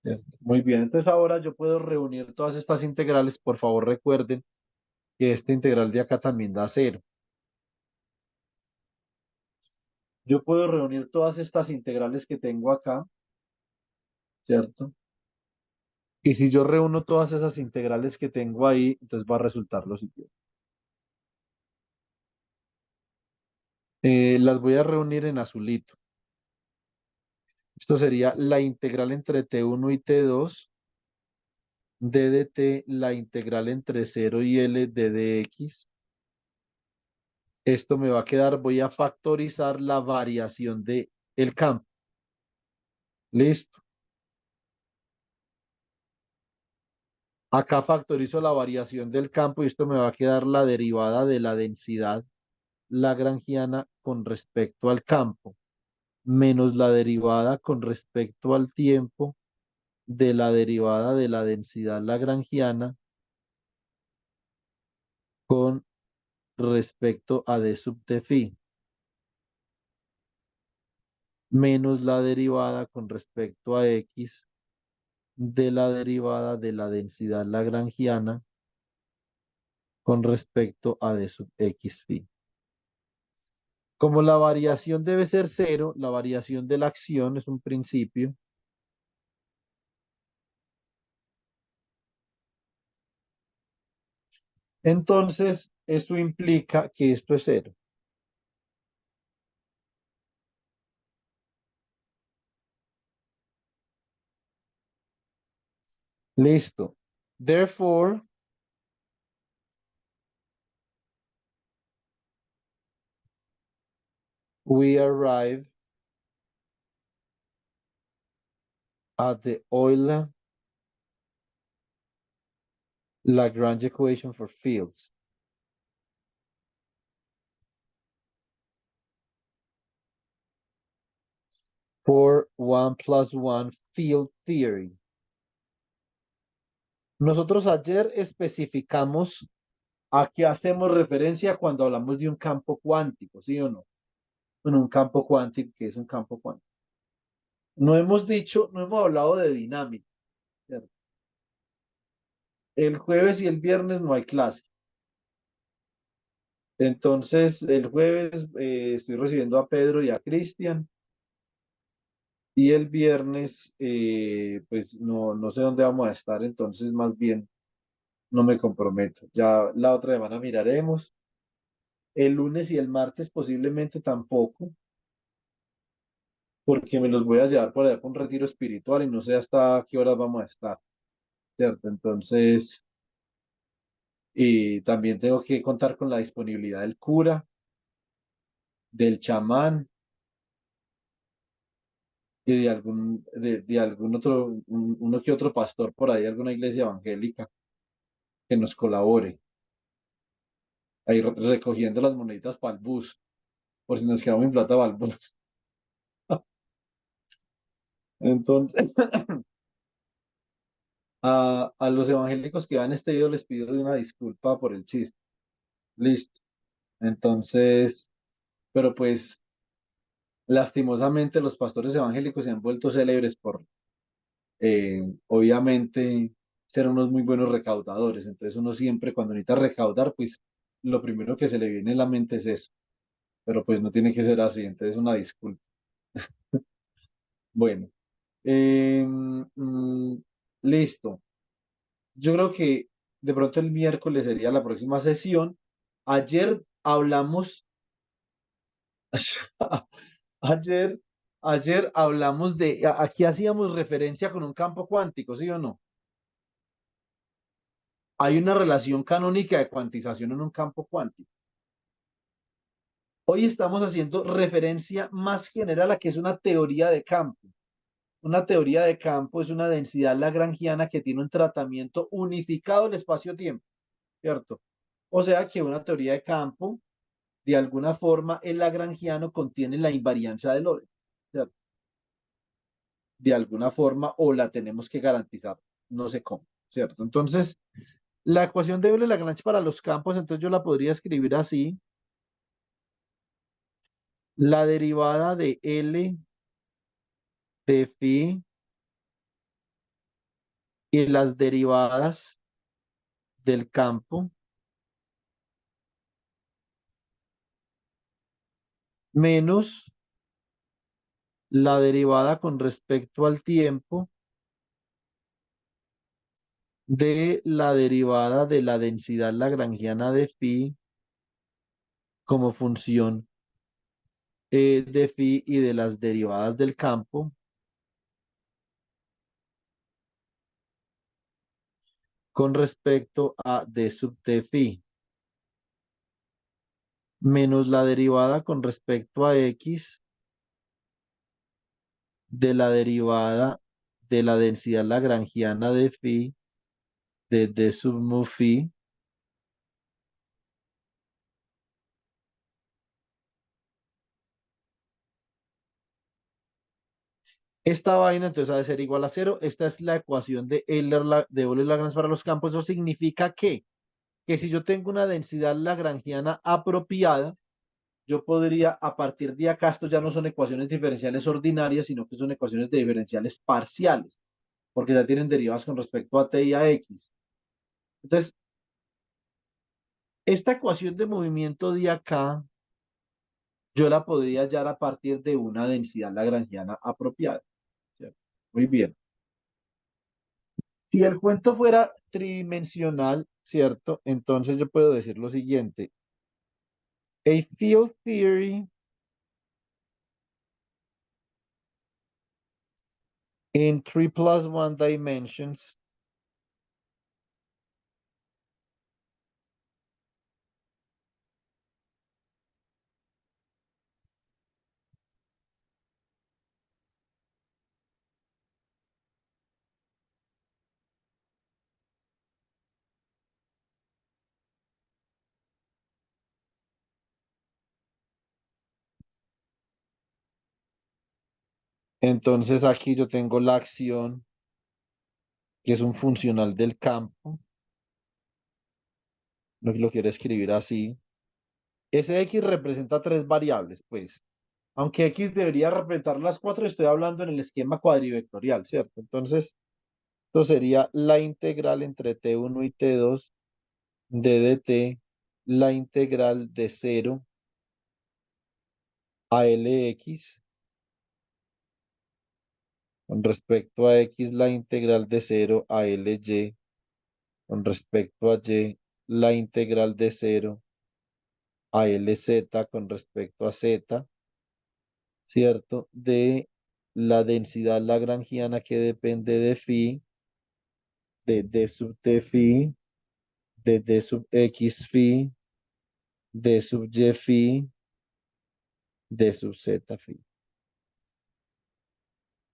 [SPEAKER 1] ¿Cierto? Muy bien, entonces ahora yo puedo reunir todas estas integrales. Por favor, recuerden que esta integral de acá también da cero. Yo puedo reunir todas estas integrales que tengo acá, ¿cierto? Y si yo reúno todas esas integrales que tengo ahí, entonces va a resultar lo siguiente. Las voy a reunir en azulito. Esto sería la integral entre t1 y t2 d de t, la integral entre 0 y L de dx. Esto me va a quedar, voy a factorizar la variación de el campo. Listo. Acá factorizo la variación del campo y esto me va a quedar la derivada de la densidad lagrangiana con respecto al campo, menos la derivada con respecto al tiempo de la derivada de la densidad lagrangiana con respecto a d sub t phi, menos la derivada con respecto a x de la derivada de la densidad lagrangiana con respecto a d sub x phi. Como la variación debe ser cero, la variación de la acción es un principio. Entonces, esto implica que esto es cero. Listo. Therefore, we arrive at the Euler-Lagrange equation for fields. For 1 plus 1 field theory. Nosotros ayer especificamos a qué hacemos referencia cuando hablamos de un campo cuántico, ¿sí o no? Bueno, un campo cuántico, ¿qué es un campo cuántico? No hemos dicho, no hemos hablado de dinámica, ¿cierto? El jueves y el viernes no hay clase. Entonces, el jueves estoy recibiendo a Pedro y a Cristian. Y el viernes, pues no sé dónde vamos a estar, entonces más bien no me comprometo. Ya la otra semana miraremos. El lunes y el martes posiblemente tampoco, porque me los voy a llevar por allá con un retiro espiritual y no sé hasta qué horas vamos a estar, ¿cierto? Entonces, y también tengo que contar con la disponibilidad del cura, del chamán y de algún otro, uno que otro pastor por ahí, alguna iglesia evangélica que nos colabore, ahí recogiendo las moneditas para el bus, por si nos quedamos sin plata para el bus. Entonces, a los evangélicos que van este video les pido una disculpa por el chiste. Listo. Entonces, pero pues lastimosamente los pastores evangélicos se han vuelto célebres por, obviamente, ser unos muy buenos recaudadores. Entonces uno siempre cuando necesita recaudar, pues lo primero que se le viene a la mente es eso. Pero pues no tiene que ser así. Entonces una disculpa. Bueno, eh, mm, listo. Yo creo que de pronto el miércoles sería la próxima sesión. Ayer hablamos, ayer, ayer hablamos de, aquí hacíamos referencia con un campo cuántico, ¿sí o no? Hay una relación canónica de cuantización en un campo cuántico. Hoy estamos haciendo referencia más general a que es una teoría de campo. Una teoría de campo es una densidad lagrangiana que tiene un tratamiento unificado del espacio-tiempo, ¿cierto? O sea que una teoría de campo de alguna forma el lagrangiano contiene la invariancia de Lorentz, ¿cierto? De alguna forma o la tenemos que garantizar, no sé cómo, ¿cierto? Entonces, la ecuación de Euler-Lagrange para los campos, entonces yo la podría escribir así, la derivada de L de phi y las derivadas del campo menos la derivada con respecto al tiempo de la derivada de la densidad lagrangiana de phi como función de phi y de las derivadas del campo con respecto a d sub t phi menos la derivada con respecto a x de la derivada de la densidad lagrangiana de phi de D sub mu phi. Esta vaina entonces ha de ser igual a cero. Esta es la ecuación de Euler-Lagrange para los campos. Eso significa que si yo tengo una densidad lagrangiana apropiada, yo podría, a partir de acá, esto ya no son ecuaciones diferenciales ordinarias, sino que son ecuaciones de diferenciales parciales, porque ya tienen derivadas con respecto a t y a x. Entonces, esta ecuación de movimiento de acá, yo la podría hallar a partir de una densidad lagrangiana apropiada. ¿Cierto? Muy bien. Si el cuento fuera tridimensional, ¿cierto? Entonces yo puedo decir lo siguiente. A field theory in 3+1 dimensions entonces aquí yo tengo la acción, que es un funcional del campo. Lo quiero escribir así. Ese X representa tres variables, pues. Aunque X debería representar las cuatro, estoy hablando en el esquema cuadrivectorial, ¿cierto? Entonces, esto sería la integral entre T1 y T2 de dt, la integral de 0 a Lx. Con respecto a X, la integral de 0 a Ly. Con respecto a Y, la integral de 0 a Lz con respecto a Z, ¿cierto? De la densidad lagrangiana que depende de phi, de d sub t phi, de d sub x phi, d sub y phi, d sub z phi.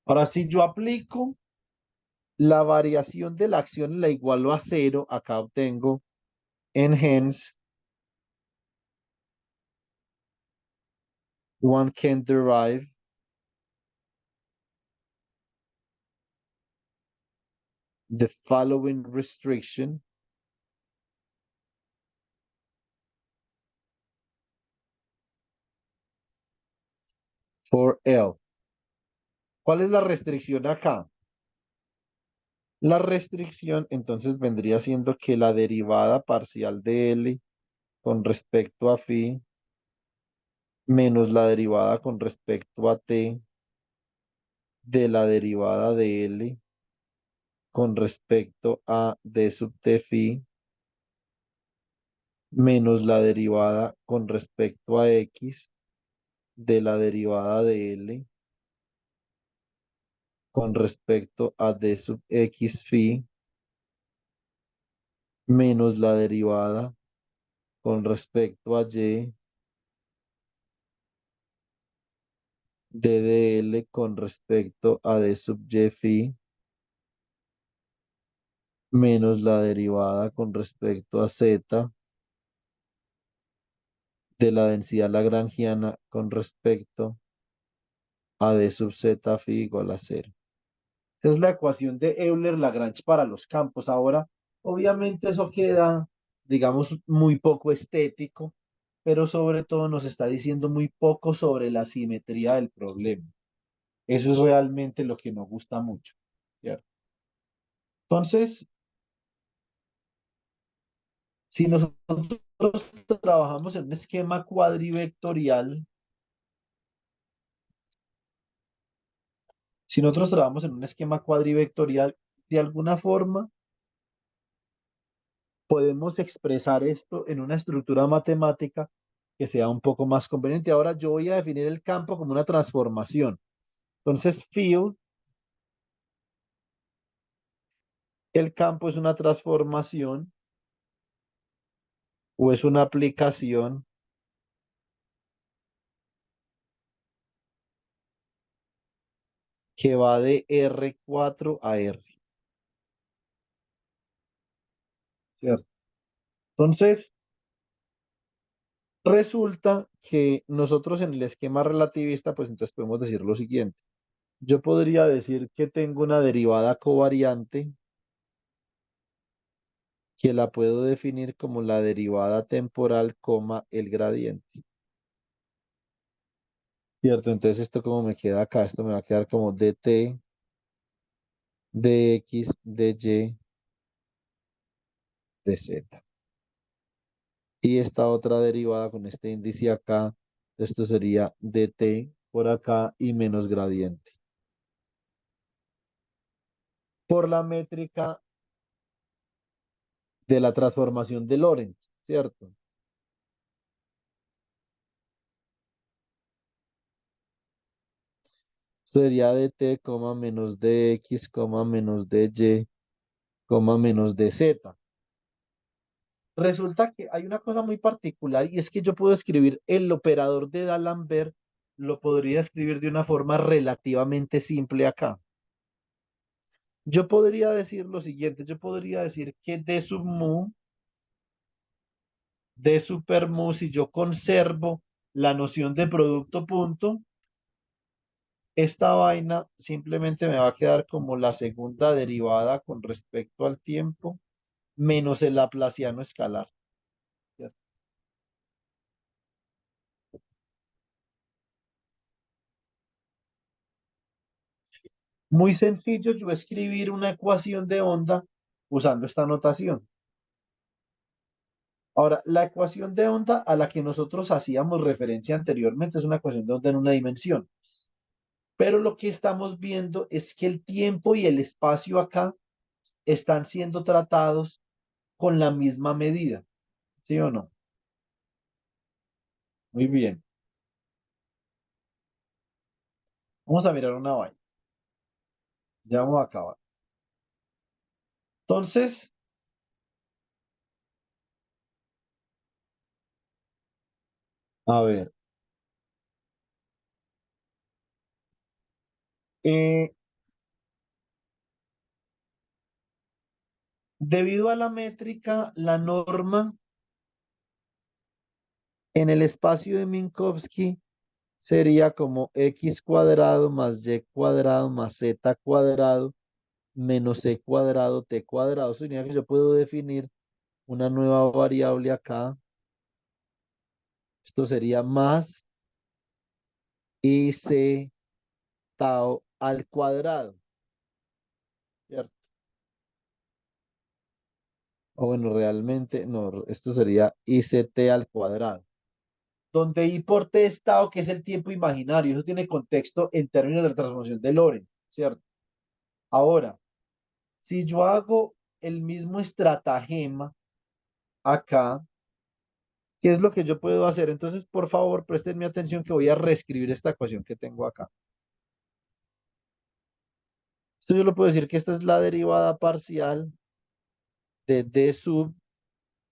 [SPEAKER 1] Ahora, si yo aplico la variación de la acción y la igualo a cero, acá obtengo en hence one can derive the following restriction for L. ¿Cuál es la restricción acá? La restricción entonces vendría siendo que la derivada parcial de L con respecto a phi menos la derivada con respecto a t de la derivada de L con respecto a d sub t phi menos la derivada con respecto a x de la derivada de L con respecto a d sub x phi menos la derivada con respecto a y de dl con respecto a d sub y phi menos la derivada con respecto a z de la densidad lagrangiana con respecto a d sub z phi igual a cero. Esa es la ecuación de Euler-Lagrange para los campos. Ahora, obviamente eso queda, digamos, muy poco estético, pero sobre todo nos está diciendo muy poco sobre la simetría del problema. Eso es realmente lo que nos gusta mucho, ¿cierto? Entonces, si nosotros trabajamos en un esquema cuadrivectorial, si nosotros trabajamos en un esquema cuadrivectorial, de alguna forma podemos expresar esto en una estructura matemática que sea un poco más conveniente. Ahora yo voy a definir el campo como una transformación. Entonces, field, el campo es una transformación o es una aplicación que va de R4 a R, ¿cierto? Entonces, resulta que nosotros en el esquema relativista, pues entonces podemos decir lo siguiente. Yo podría decir que tengo una derivada covariante que la puedo definir como la derivada temporal, coma, el gradiente. ¿Cierto? Entonces, esto como me queda acá, esto me va a quedar como dt, dx, dy, dz. Y esta otra derivada con este índice acá, esto sería dt por acá y menos gradiente. Por la métrica de la transformación de Lorentz, ¿cierto? Sería dt, menos dx, menos dy, menos dz. Resulta que hay una cosa muy particular y es que yo puedo escribir el operador de D'Alembert, lo podría escribir de una forma relativamente simple acá. Yo podría decir lo siguiente, yo podría decir que d sub mu, d super mu, si yo conservo la noción de producto punto, esta vaina simplemente me va a quedar como la segunda derivada con respecto al tiempo menos el laplaciano escalar, ¿cierto? Muy sencillo yo escribir una ecuación de onda usando esta notación. Ahora, la ecuación de onda a la que nosotros hacíamos referencia anteriormente es una ecuación de onda en una dimensión. Pero lo que estamos viendo es que el tiempo y el espacio acá están siendo tratados con la misma medida, ¿sí o no? Muy bien. Vamos a mirar una vaina. Ya vamos a acabar. Entonces, a ver, eh, debido a la métrica, la norma en el espacio de Minkowski sería como x cuadrado más y cuadrado más z cuadrado menos c cuadrado t cuadrado. Eso significa que yo puedo definir una nueva variable acá. Esto sería más ic tau al cuadrado, ¿cierto? O bueno, realmente, no, esto sería ict al cuadrado. Donde I por T es tau, que es el tiempo imaginario. Eso tiene contexto en términos de la transformación de Lorentz, ¿cierto? Ahora, si yo hago el mismo estratagema acá, ¿qué es lo que yo puedo hacer? Entonces, por favor, prestenme atención que voy a reescribir esta ecuación que tengo acá. Esto yo lo puedo decir que esta es la derivada parcial de d sub,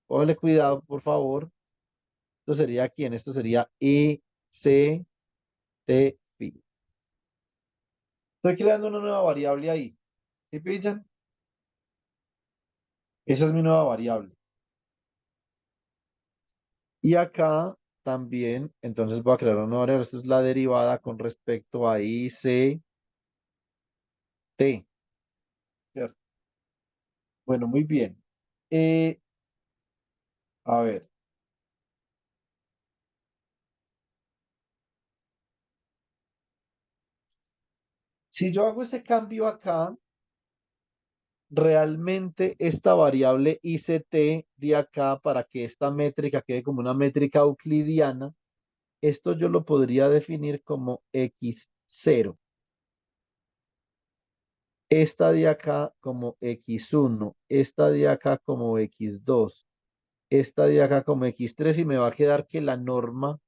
[SPEAKER 1] póngale cuidado, por favor. Esto sería ¿quién? Esto sería I, C, T, phi. Estoy creando una nueva variable ahí. ¿Sí pillan? Esa es mi nueva variable. Y acá también, entonces voy a crear una variable. Esta es la derivada con respecto a I, C, T. ¿Cierto? Bueno, muy bien. Eh, a ver, si yo hago ese cambio acá, realmente esta variable ICT de acá, para que esta métrica quede como una métrica euclidiana, esto yo lo podría definir como x0. Esta de acá como x1, esta de acá como x2, esta de acá como x3 y me va a quedar que la norma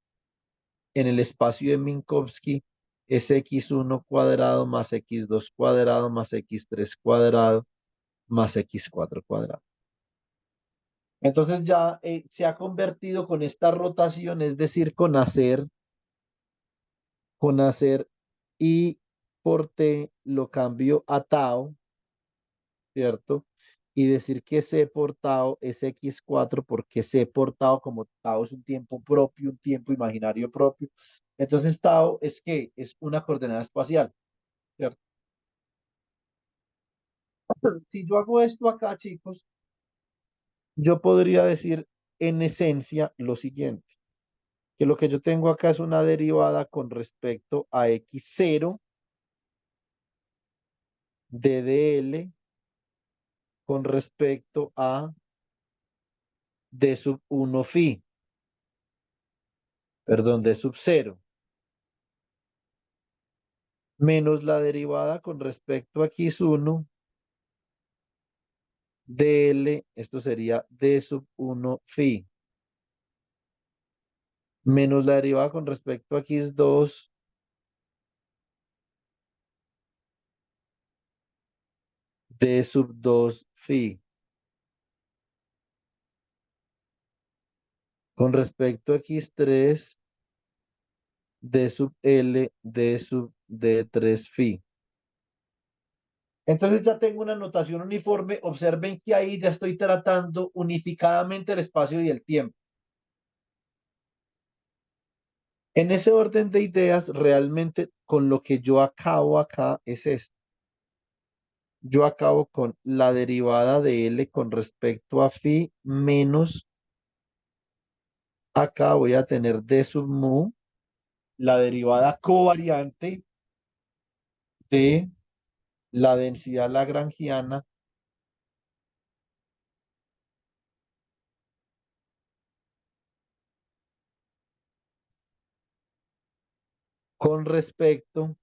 [SPEAKER 1] en el espacio de Minkowski es x1 cuadrado más x2 cuadrado más x3 cuadrado más x4 cuadrado. Entonces ya se ha convertido con esta rotación, es decir, con hacer I por t lo cambio a tau, ¿cierto? Y decir que c por tau es x4 porque c por tau, como tau es un tiempo propio, un tiempo imaginario propio. Entonces tau es que es una coordenada espacial, ¿cierto? Si yo hago esto acá, chicos, yo podría decir en esencia lo siguiente, que lo que yo tengo acá es una derivada con respecto a x0 de dl con respecto a d sub 1 phi, perdón, d sub 0, menos la derivada con respecto a x1 dl, esto sería d sub 1 phi, menos la derivada con respecto a x2 d sub 2 phi. Con respecto a x3 d sub l d sub d3 phi. Entonces ya tengo una notación uniforme. Observen que ahí ya estoy tratando unificadamente el espacio y el tiempo. En ese orden de ideas, realmente con lo que yo acabo acá es esto. Yo acabo con la derivada de L con respecto a phi menos acá voy a tener d sub mu, la derivada covariante de la densidad lagrangiana con respecto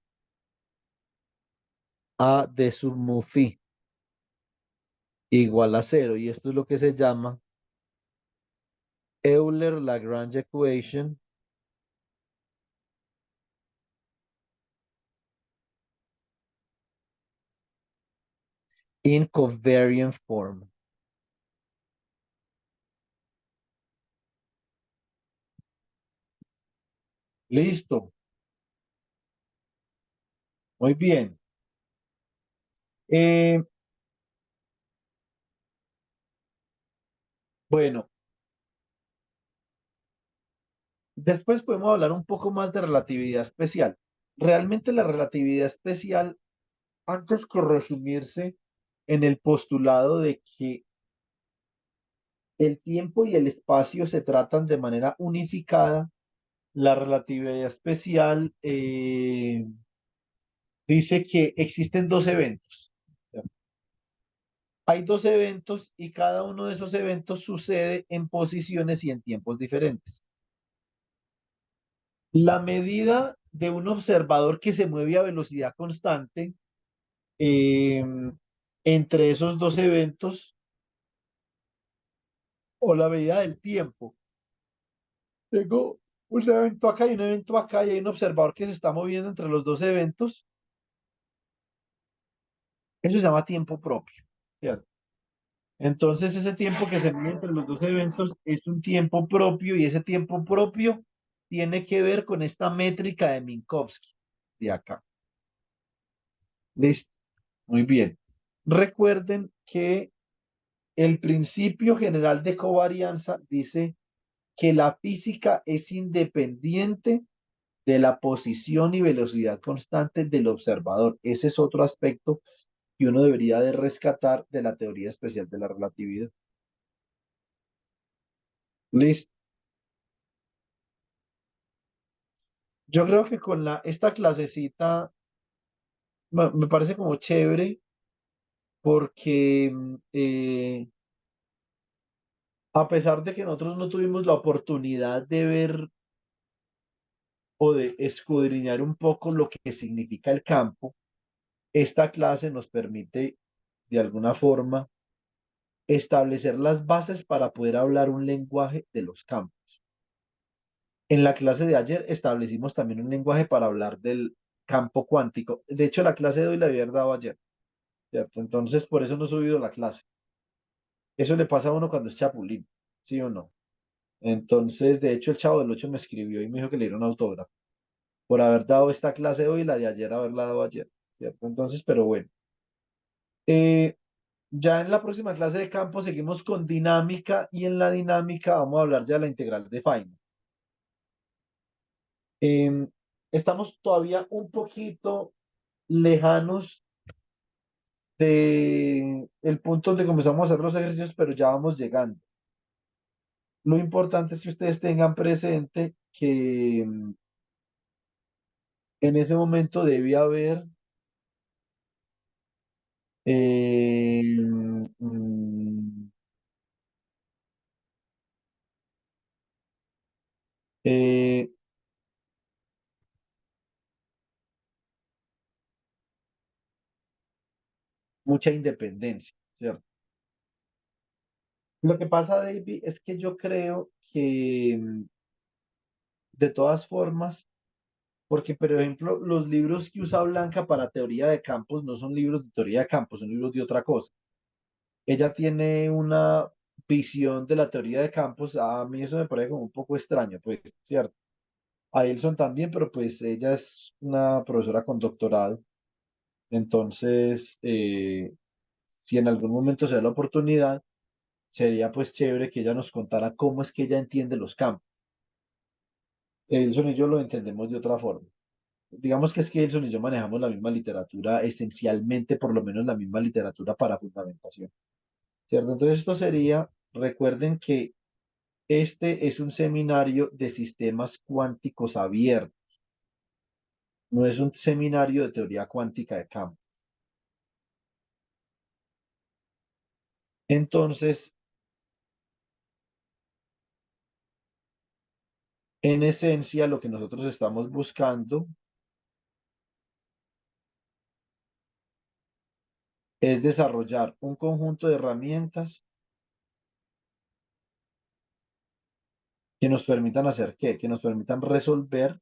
[SPEAKER 1] a d sub mu phi igual a cero. Y esto es lo que se llama Euler-Lagrange equation in covariant form. Listo. Muy bien. Eh, bueno, después podemos hablar un poco más de relatividad especial. Realmente la relatividad especial, antes que resumirse en el postulado de que el tiempo y el espacio se tratan de manera unificada, la relatividad especial dice que existen dos eventos. Hay dos eventos y cada uno de esos eventos sucede en posiciones y en tiempos diferentes. La medida de un observador que se mueve a velocidad constante eh, entre esos dos eventos o la medida del tiempo. Tengo un evento acá y un evento acá y hay un observador que se está moviendo entre los dos eventos. Eso se llama tiempo propio, ¿cierto? Entonces ese tiempo que se mide entre los dos eventos es un tiempo propio y ese tiempo propio tiene que ver con esta métrica de Minkowski de acá. Listo, muy bien. Recuerden que el principio general de covarianza dice que la física es independiente de la posición y velocidad constante del observador. Ese es otro aspecto que uno debería de rescatar de la teoría especial de la relatividad. Listo. Yo creo que con esta clasecita me parece como chévere porque a pesar de que nosotros no tuvimos la oportunidad de ver o de escudriñar un poco lo que significa el campo, esta clase nos permite de alguna forma establecer las bases para poder hablar un lenguaje de los campos. En la clase de ayer establecimos también un lenguaje para hablar del campo cuántico. De hecho, la clase de hoy la había dado ayer, ¿cierto? Entonces, por eso no he subido la clase. Eso le pasa a uno cuando es chapulín, ¿sí o no? Entonces, de hecho, el Chavo del Ocho me escribió y me dijo que le diera un autógrafo. por haber dado esta clase hoy y la de ayer haberla dado ayer, ¿cierto? Entonces, pero bueno. Eh, ya en la próxima clase de campo seguimos con dinámica y en la dinámica vamos a hablar ya de la integral de Feynman. Em, estamos todavía un poquito lejanos de el punto donde comenzamos a hacer los ejercicios, pero ya vamos llegando. Lo importante es que ustedes tengan presente que en ese momento debe haber eh, mm, eh, mucha independencia, ¿cierto? Lo que pasa, David, es que yo creo que de todas formas, porque por ejemplo, los libros que usa Blanca para teoría de campos no son libros de teoría de campos, son libros de otra cosa. Ella tiene una visión de la teoría de campos, a mí eso me parece como un poco extraño, pues, ¿cierto? A Ilson también, pero pues ella es una profesora con doctorado, entonces, si en algún momento se da la oportunidad, sería pues chévere que ella nos contara cómo es que ella entiende los campos. Ilson y yo lo entendemos de otra forma. Digamos que es que Ilson y yo manejamos la misma literatura, esencialmente por lo menos la misma literatura para fundamentación, ¿cierto? Entonces esto sería, recuerden que este es un seminario de sistemas cuánticos abiertos, no es un seminario de teoría cuántica de campo. Entonces, en esencia, lo que nosotros estamos buscando es desarrollar un conjunto de herramientas que nos permitan hacer qué, que nos permitan resolver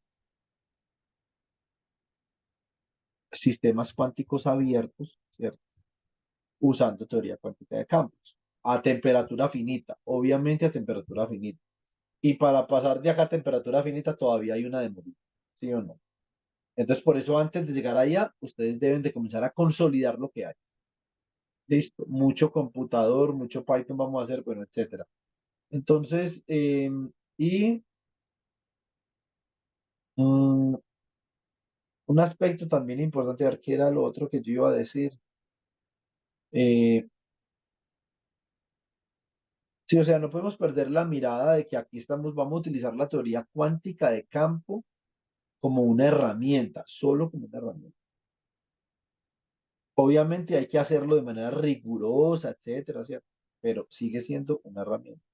[SPEAKER 1] sistemas cuánticos abiertos, ¿cierto? Usando teoría cuántica de campos, a temperatura finita, obviamente a temperatura finita. Y para pasar de acá a temperatura finita todavía hay una demora, ¿sí o no? Entonces, por eso antes de llegar allá, ustedes deben de comenzar a consolidar lo que hay. Listo, mucho computador, mucho Python vamos a hacer, bueno, etcétera. Entonces, y mm, un aspecto también importante, a ver qué era lo otro que yo iba a decir. Eh, sí, o sea, no podemos perder la mirada de que aquí estamos, vamos a utilizar la teoría cuántica de campo como una herramienta, solo como una herramienta. Obviamente hay que hacerlo de manera rigurosa, etcétera, ¿cierto? Pero sigue siendo una herramienta.